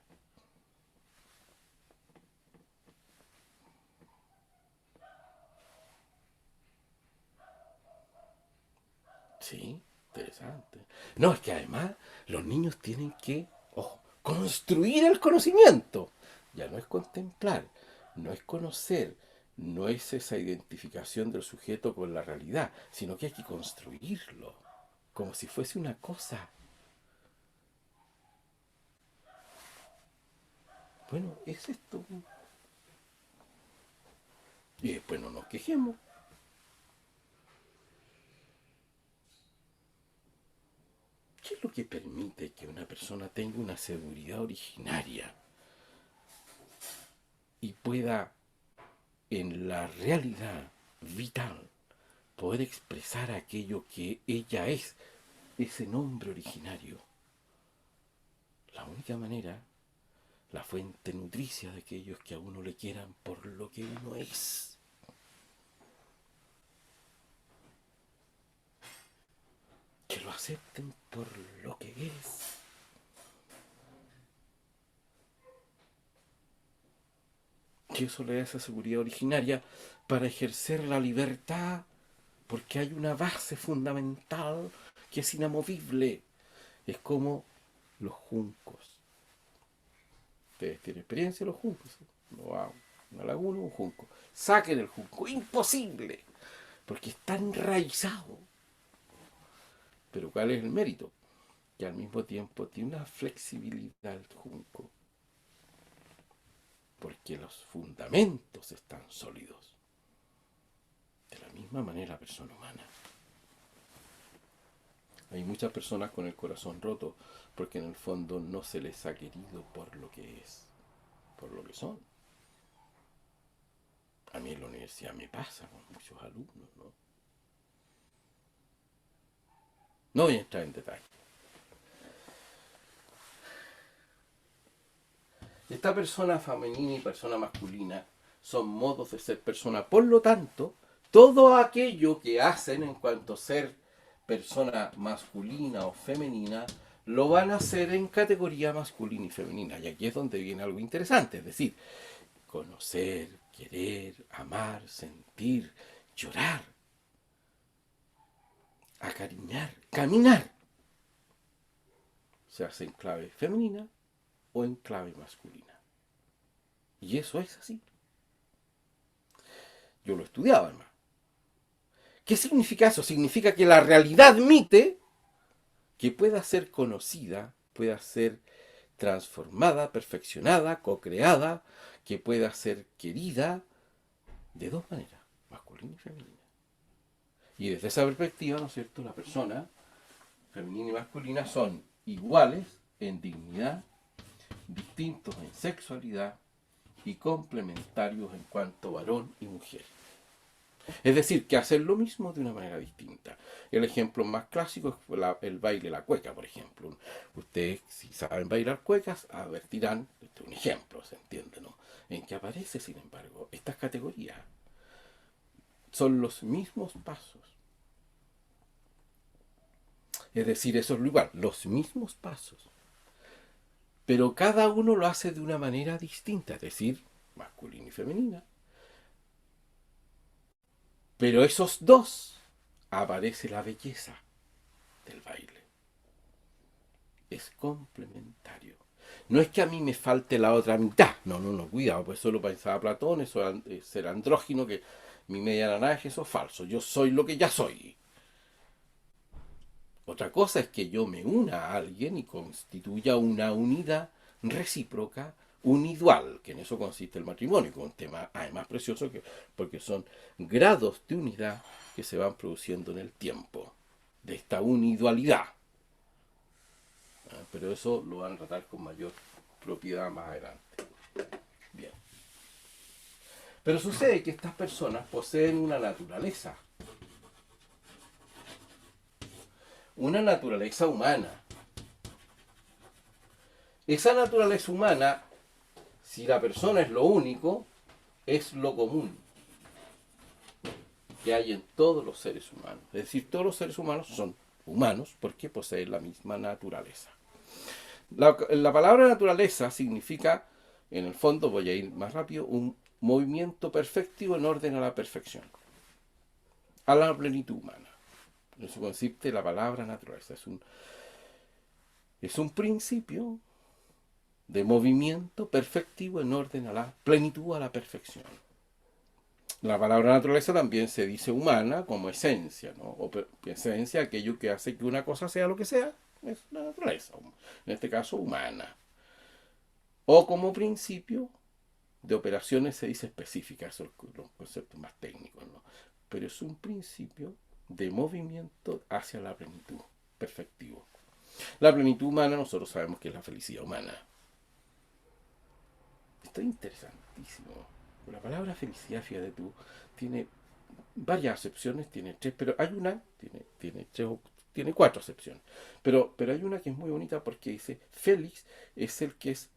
Sí, interesante. No, es que además los niños tienen que, ojo, construir el conocimiento. Ya no es contemplar, no es conocer, no es esa identificación del sujeto con la realidad, sino que hay que construirlo, como si fuese una cosa. Bueno, es esto. Y después no nos quejemos. ¿Qué es lo que permite que una persona tenga una seguridad originaria y pueda, en la realidad vital, poder expresar aquello que ella es, ese nombre originario? La única manera, la fuente nutricia de aquellos que a uno le quieran por lo que uno es. Que lo acepten por lo que es. Que eso le da esa seguridad originaria para ejercer la libertad, porque hay una base fundamental que es inamovible. Es como los juncos. Ustedes tienen experiencia de los juncos. No va a una laguna, un junco. Saquen el junco. Imposible. Porque está enraizado. Pero ¿cuál es el mérito? Que al mismo tiempo tiene una flexibilidad el junco. Porque los fundamentos están sólidos. De la misma manera la persona humana. Hay muchas personas con el corazón roto porque en el fondo no se les ha querido por lo que es, por lo que son. A mí en la universidad me pasa con muchos alumnos, ¿no? No voy a entrar en detalle. Esta persona femenina y persona masculina son modos de ser persona. Por lo tanto, todo aquello que hacen en cuanto a ser persona masculina o femenina, lo van a hacer en categoría masculina y femenina. Y aquí es donde viene algo interesante. Es decir, conocer, querer, amar, sentir, llorar, acariñar, caminar, se hace en clave femenina o en clave masculina. Y eso es así. Yo lo estudiaba, hermano. ¿Qué significa eso? Significa que la realidad admite que pueda ser conocida, pueda ser transformada, perfeccionada, co-creada, que pueda ser querida de dos maneras, masculina y femenina. Y desde esa perspectiva, ¿no es cierto?, la persona femenina y masculina son iguales en dignidad, distintos en sexualidad y complementarios en cuanto varón y mujer. Es decir, que hacen lo mismo de una manera distinta. El ejemplo más clásico es el baile, la cueca, por ejemplo. Ustedes, si saben bailar cuecas, advertirán, este es un ejemplo, se entiende, ¿no?, en que aparece, sin embargo, estas categorías. Son los mismos pasos. Es decir, eso es lo igual, los mismos pasos. Pero cada uno lo hace de una manera distinta, es decir, masculina y femenina. Pero esos dos, aparece la belleza del baile. Es complementario. No es que a mí me falte la otra mitad. No, cuidado, pues eso lo pensaba Platón, eso es ser andrógino, que mi media naranja, eso es falso. Yo soy lo que ya soy. Otra cosa es que yo me una a alguien y constituya una unidad recíproca, unidual, que en eso consiste el matrimonio, que es un tema además precioso, porque son grados de unidad que se van produciendo en el tiempo, de esta unidualidad. Pero eso lo van a tratar con mayor propiedad más adelante. Bien. Pero sucede que estas personas poseen una naturaleza humana. Esa naturaleza humana, si la persona es lo único, es lo común que hay en todos los seres humanos. Es decir, todos los seres humanos son humanos porque poseen la misma naturaleza. La palabra naturaleza significa, en el fondo, voy a ir más rápido, un movimiento perfectivo en orden a la perfección, a la plenitud humana. En eso consiste la palabra naturaleza. Es un principio de movimiento perfectivo en orden a la plenitud, a la perfección. La palabra naturaleza también se dice humana como esencia, ¿no? O esencia, aquello que hace que una cosa sea lo que sea, es la naturaleza, en este caso humana. O como principio de operaciones se dice específica, esos son los conceptos más técnicos, ¿no? Pero es un principio de movimiento hacia la plenitud, perfectivo. La plenitud humana nosotros sabemos que es la felicidad humana. Esto es interesantísimo. La palabra felicidad, fíjate tú, tiene varias acepciones, tiene tres, pero hay una, tiene cuatro acepciones. Pero hay una que es muy bonita porque dice, félix es el que es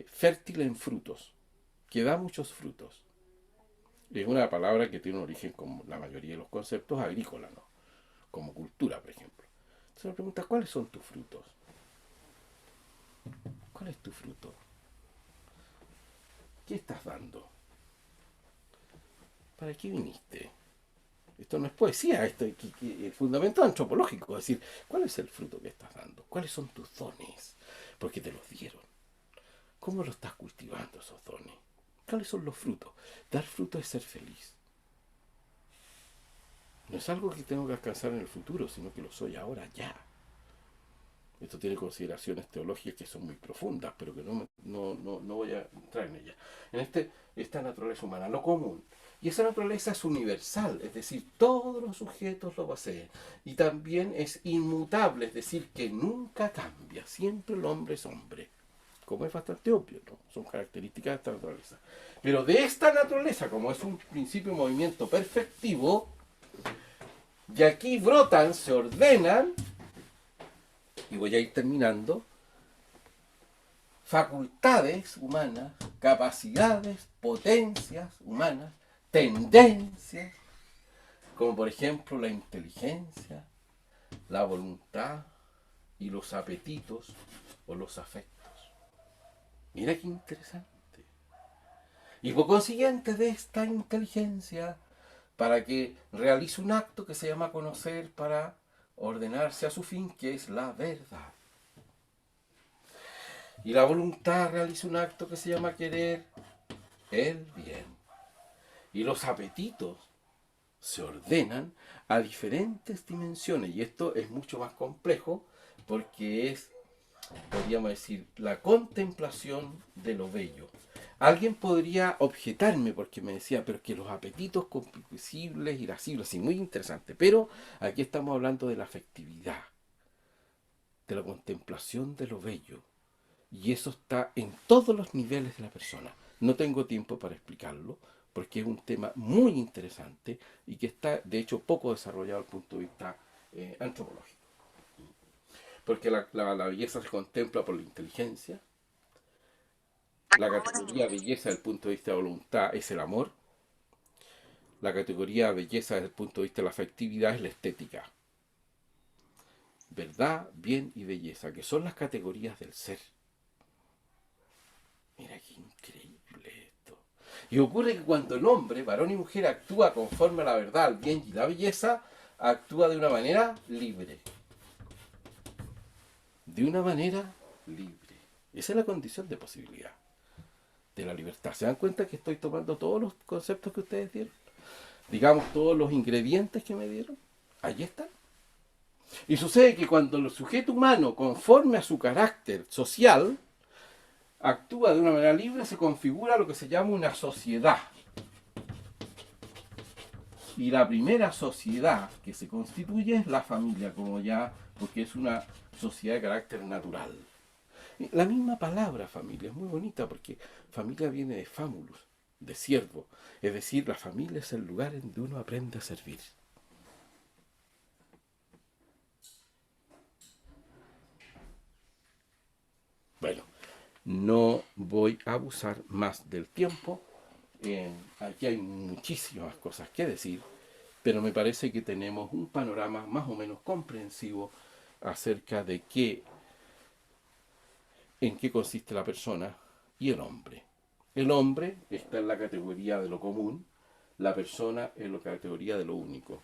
fértil en frutos, que da muchos frutos. Es una palabra que tiene un origen, como la mayoría de los conceptos, agrícola, ¿no? Como cultura, por ejemplo. Entonces me pregunta, ¿cuáles son tus frutos? ¿Cuál es tu fruto? ¿Qué estás dando? ¿Para qué viniste? Esto no es poesía, esto es el fundamento antropológico, es decir, ¿cuál es el fruto que estás dando? ¿Cuáles son tus dones? Porque te los dieron. ¿Cómo lo estás cultivando esos dones? ¿Cuáles son los frutos? Dar fruto es ser feliz. No es algo que tengo que alcanzar en el futuro, sino que lo soy ahora, ya. Esto tiene consideraciones teológicas que son muy profundas, pero que no voy a entrar en ellas. En esta naturaleza humana, lo común. Y esa naturaleza es universal, es decir, todos los sujetos lo poseen. Y también es inmutable, es decir, que nunca cambia. Siempre el hombre es hombre. Como es bastante obvio, ¿no? Son características de esta naturaleza. Pero de esta naturaleza, como es un principio de movimiento perfectivo, de aquí brotan, se ordenan, y voy a ir terminando, facultades humanas, capacidades, potencias humanas, tendencias, como por ejemplo la inteligencia, la voluntad y los apetitos o los afectos. Mira qué interesante. Y por consiguiente de esta inteligencia, para que realice un acto que se llama conocer para ordenarse a su fin, que es la verdad. Y la voluntad realiza un acto que se llama querer el bien. Y los apetitos se ordenan a diferentes dimensiones. Y esto es mucho más complejo porque es, podríamos decir, la contemplación de lo bello. Alguien podría objetarme porque me decía, pero es que los apetitos concupiscibles, irascibles, sí, muy interesante. Pero aquí estamos hablando de la afectividad, de la contemplación de lo bello. Y eso está en todos los niveles de la persona. No tengo tiempo para explicarlo, porque es un tema muy interesante y que está, de hecho, poco desarrollado desde el punto de vista antropológico. Porque la belleza se contempla por la inteligencia. La categoría belleza desde el punto de vista de voluntad es el amor. La categoría belleza desde el punto de vista de la afectividad es la estética. Verdad, bien y belleza, que son las categorías del ser. Mira qué increíble esto. Y ocurre que cuando el hombre, varón y mujer, actúa conforme a la verdad, el bien y la belleza, actúa de una manera libre. De una manera libre. Esa es la condición de posibilidad de la libertad. ¿Se dan cuenta que estoy tomando todos los conceptos que ustedes dieron? Digamos, todos los ingredientes que me dieron. Allí están. Y sucede que cuando el sujeto humano, conforme a su carácter social, actúa de una manera libre, se configura lo que se llama una sociedad. Y la primera sociedad que se constituye es la familia, como ya, porque es una sociedad de carácter natural. La misma palabra familia es muy bonita porque familia viene de famulus, de siervo. Es decir, la familia es el lugar en donde uno aprende a servir. Bueno, no voy a abusar más del tiempo. Aquí hay muchísimas cosas que decir, pero me parece que tenemos un panorama más o menos comprensivo acerca de en qué consiste la persona y el hombre. El hombre está en la categoría de lo común, la persona en la categoría de lo único.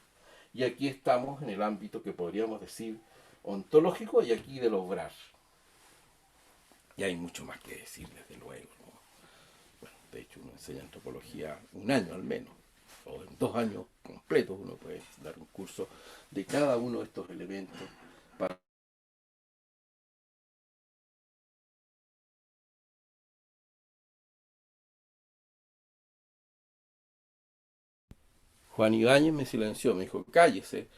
Y aquí estamos en el ámbito que podríamos decir ontológico y aquí del obrar. Y hay mucho más que decir, desde luego, ¿no? Bueno, de hecho, uno enseña antropología un año al menos, o en 2 años completos uno puede dar un curso de cada uno de estos elementos para... Juan Ibáñez me silenció, me dijo, cállese.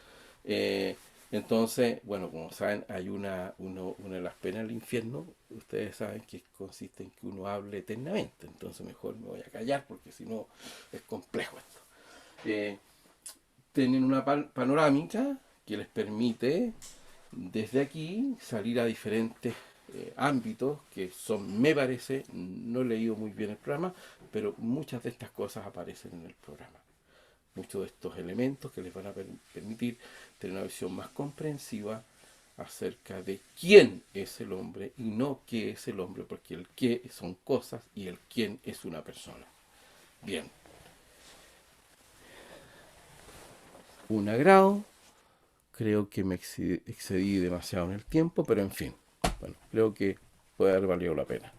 Entonces, bueno, como saben, hay una de las penas del infierno, ustedes saben que consiste en que uno hable eternamente, entonces mejor me voy a callar porque si no es complejo esto. Tienen una panorámica que les permite desde aquí salir a diferentes ámbitos que son, me parece, no he leído muy bien el programa, pero muchas de estas cosas aparecen en el programa. Muchos de estos elementos que les van a permitir tener una visión más comprensiva acerca de quién es el hombre y no qué es el hombre, porque el qué son cosas y el quién es una persona. Bien. Un agrado. Creo que me excedí demasiado en el tiempo, pero en fin. Bueno, creo que puede haber valido la pena.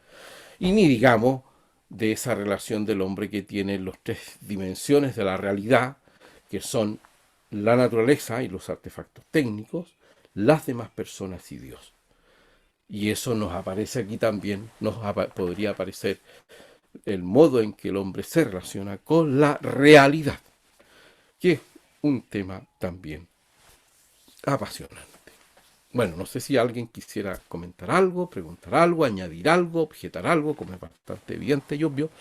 Y ni digamos de esa relación del hombre que tiene las 3 dimensiones de la realidad, que son la naturaleza y los artefactos técnicos, las demás personas y Dios. Y eso nos aparece aquí también, podría aparecer el modo en que el hombre se relaciona con la realidad, que es un tema también apasionante. Bueno, no sé si alguien quisiera comentar algo, preguntar algo, añadir algo, objetar algo, como es bastante evidente y obvio.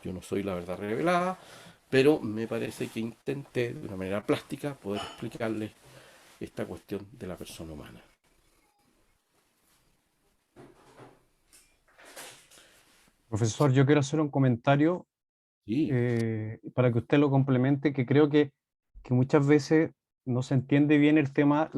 Yo no soy la verdad revelada, pero me parece que intenté de una manera plástica poder explicarles esta cuestión de la persona humana. Profesor, yo quiero hacer un comentario Sí. para que usted lo complemente, que creo que muchas veces no se entiende bien el tema,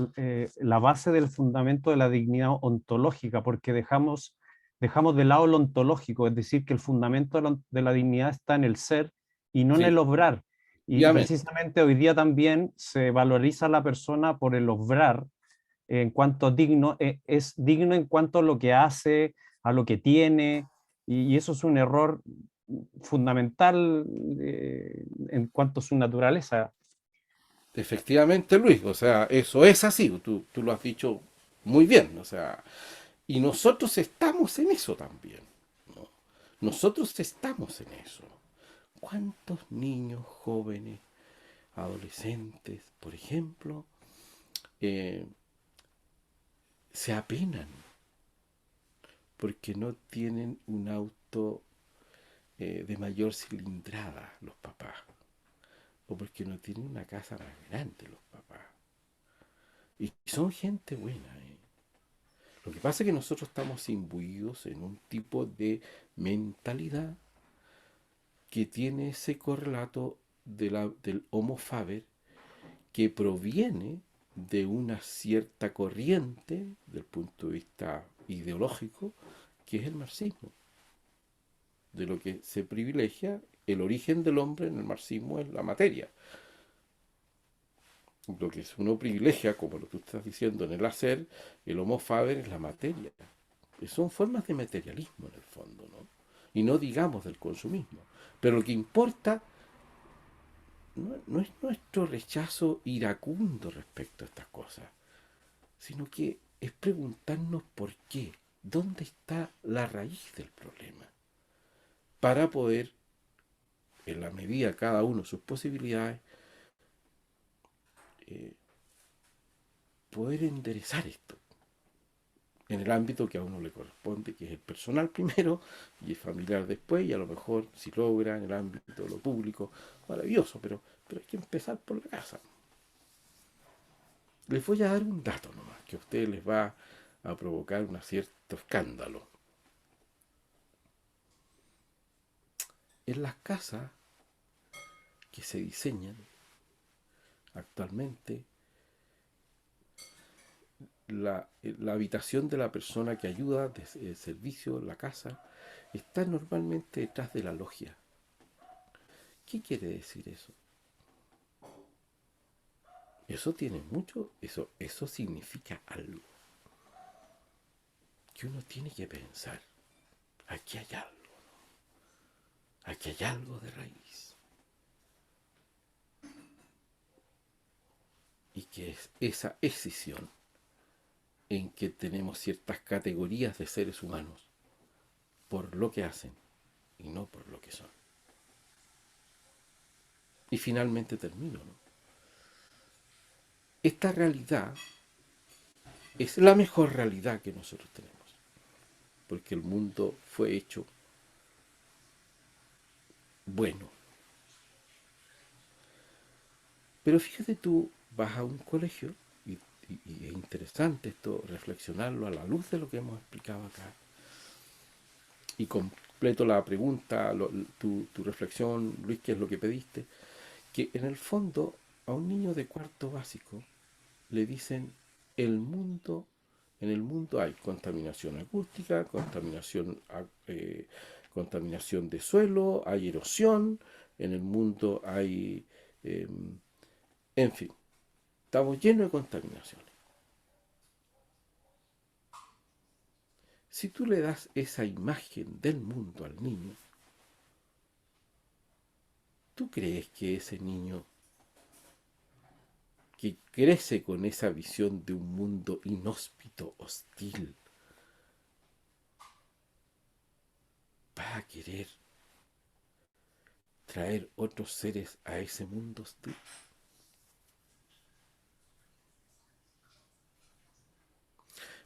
la base del fundamento de la dignidad ontológica, porque dejamos dejamos de lado lo ontológico, es decir, que el fundamento de la dignidad está en el ser y no en Sí. el obrar. Y Obviamente. precisamente hoy día también se valoriza a la persona por el obrar, en cuanto digno, es digno en cuanto a lo que hace, a lo que tiene, y eso es un error fundamental en cuanto a su naturaleza. Efectivamente, Luis, o sea, eso es así, tú lo has dicho muy bien, o sea, y nosotros estamos en eso también, ¿no? Nosotros estamos en eso. ¿Cuántos niños, jóvenes, adolescentes, por ejemplo, se apenan porque no tienen un auto de mayor cilindrada los papás, o porque no tienen una casa más grande los papás? Y son gente buena, ¿eh? Lo que pasa es que nosotros estamos imbuidos en un tipo de mentalidad que tiene ese correlato del Homo faber, que proviene de una cierta corriente del punto de vista ideológico, que es el marxismo. De lo que se privilegia, el origen del hombre en el marxismo es la materia. Lo que uno privilegia, como lo que tú estás diciendo, en el hacer, el Homo faber es la materia. Son formas de materialismo en el fondo, ¿no? Y no digamos del consumismo. Pero lo que importa no es nuestro rechazo iracundo respecto a estas cosas, sino que es preguntarnos por qué, dónde está la raíz del problema, para poder, en la medida de cada uno sus posibilidades, poder enderezar esto en el ámbito que a uno le corresponde, que es el personal primero y el familiar después, y a lo mejor si logra en el ámbito de lo público, maravilloso, pero hay que empezar por la casa. Les voy a dar un dato nomás, que a ustedes les va a provocar un cierto escándalo. En las casas que se diseñan actualmente, la habitación de la persona que ayuda de servicio en la casa está normalmente detrás de la logia. ¿Qué quiere decir eso? Eso tiene mucho, eso significa algo que uno tiene que pensar. Aquí hay algo, ¿no? Aquí hay algo de raíz. Y que es esa escisión en que tenemos ciertas categorías de seres humanos por lo que hacen y no por lo que son. Y finalmente termino, ¿no? Esta realidad es la mejor realidad que nosotros tenemos, porque el mundo fue hecho bueno. Pero fíjate, tú vas a un colegio y es interesante esto, reflexionarlo a la luz de lo que hemos explicado acá. Y completo la pregunta, tu reflexión, Luis, ¿qué es lo que pediste? Que en el fondo a un niño de cuarto básico le dicen, en el mundo hay contaminación acústica, contaminación de suelo, hay erosión, en el mundo hay, en fin, estamos llenos de contaminaciones. Si tú le das esa imagen del mundo al niño, ¿tú crees que ese niño que crece con esa visión de un mundo inhóspito, hostil, va a querer traer otros seres a ese mundo hostil?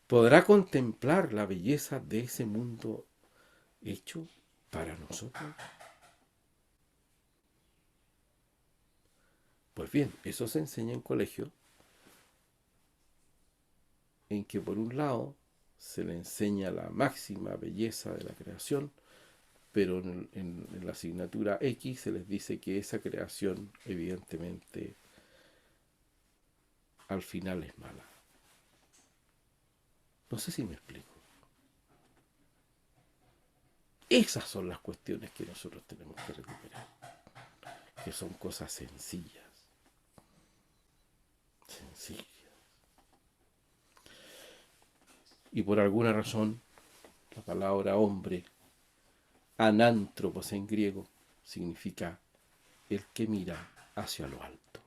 ¿Podrá contemplar la belleza de ese mundo hecho para nosotros? Pues bien, eso se enseña en colegio, en que por un lado se le enseña la máxima belleza de la creación, pero en la asignatura X se les dice que esa creación evidentemente al final es mala. No sé si me explico. Esas son las cuestiones que nosotros tenemos que recuperar, que son cosas sencillas. Sencillas. Y por alguna razón, la palabra hombre, anántropos en griego, significa el que mira hacia lo alto.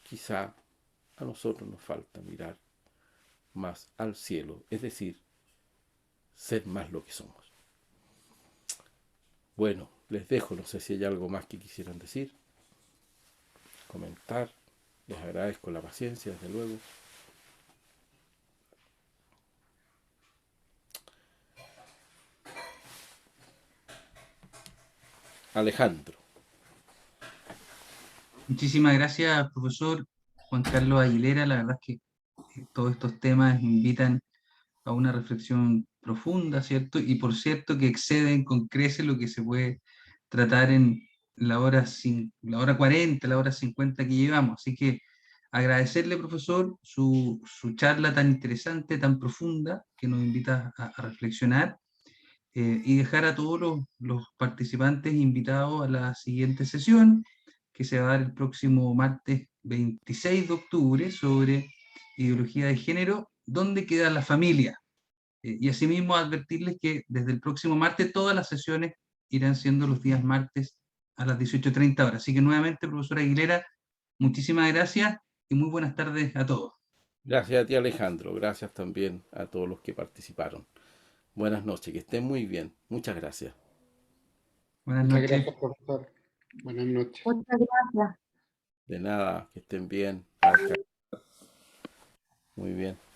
Quizá a nosotros nos falta mirar más al cielo, es decir, ser más lo que somos. Bueno, les dejo, no sé si hay algo más que quisieran decir, comentar. Les agradezco la paciencia, desde luego. Alejandro. Muchísimas gracias, profesor Juan Carlos Aguilera. La verdad es que todos estos temas invitan a una reflexión profunda, ¿cierto? Y por cierto que exceden con creces lo que se puede tratar en la hora 40, la hora 50 que llevamos. Así que agradecerle, profesor, su charla tan interesante, tan profunda, que nos invita a reflexionar, y dejar a todos los participantes invitados a la siguiente sesión, que se va a dar el próximo martes 26 de octubre, sobre ideología de género, ¿dónde queda la familia? Y asimismo advertirles que desde el próximo martes todas las sesiones irán siendo los días martes a las 18:30 horas. Así que nuevamente, profesora Aguilera, muchísimas gracias y muy buenas tardes a todos. Gracias a ti, Alejandro. Gracias también a todos los que participaron. Buenas noches, que estén muy bien. Muchas gracias. Buenas Muchas noches. gracias, profesor. Buenas noches. Muchas gracias. De nada, que estén bien. Muy bien.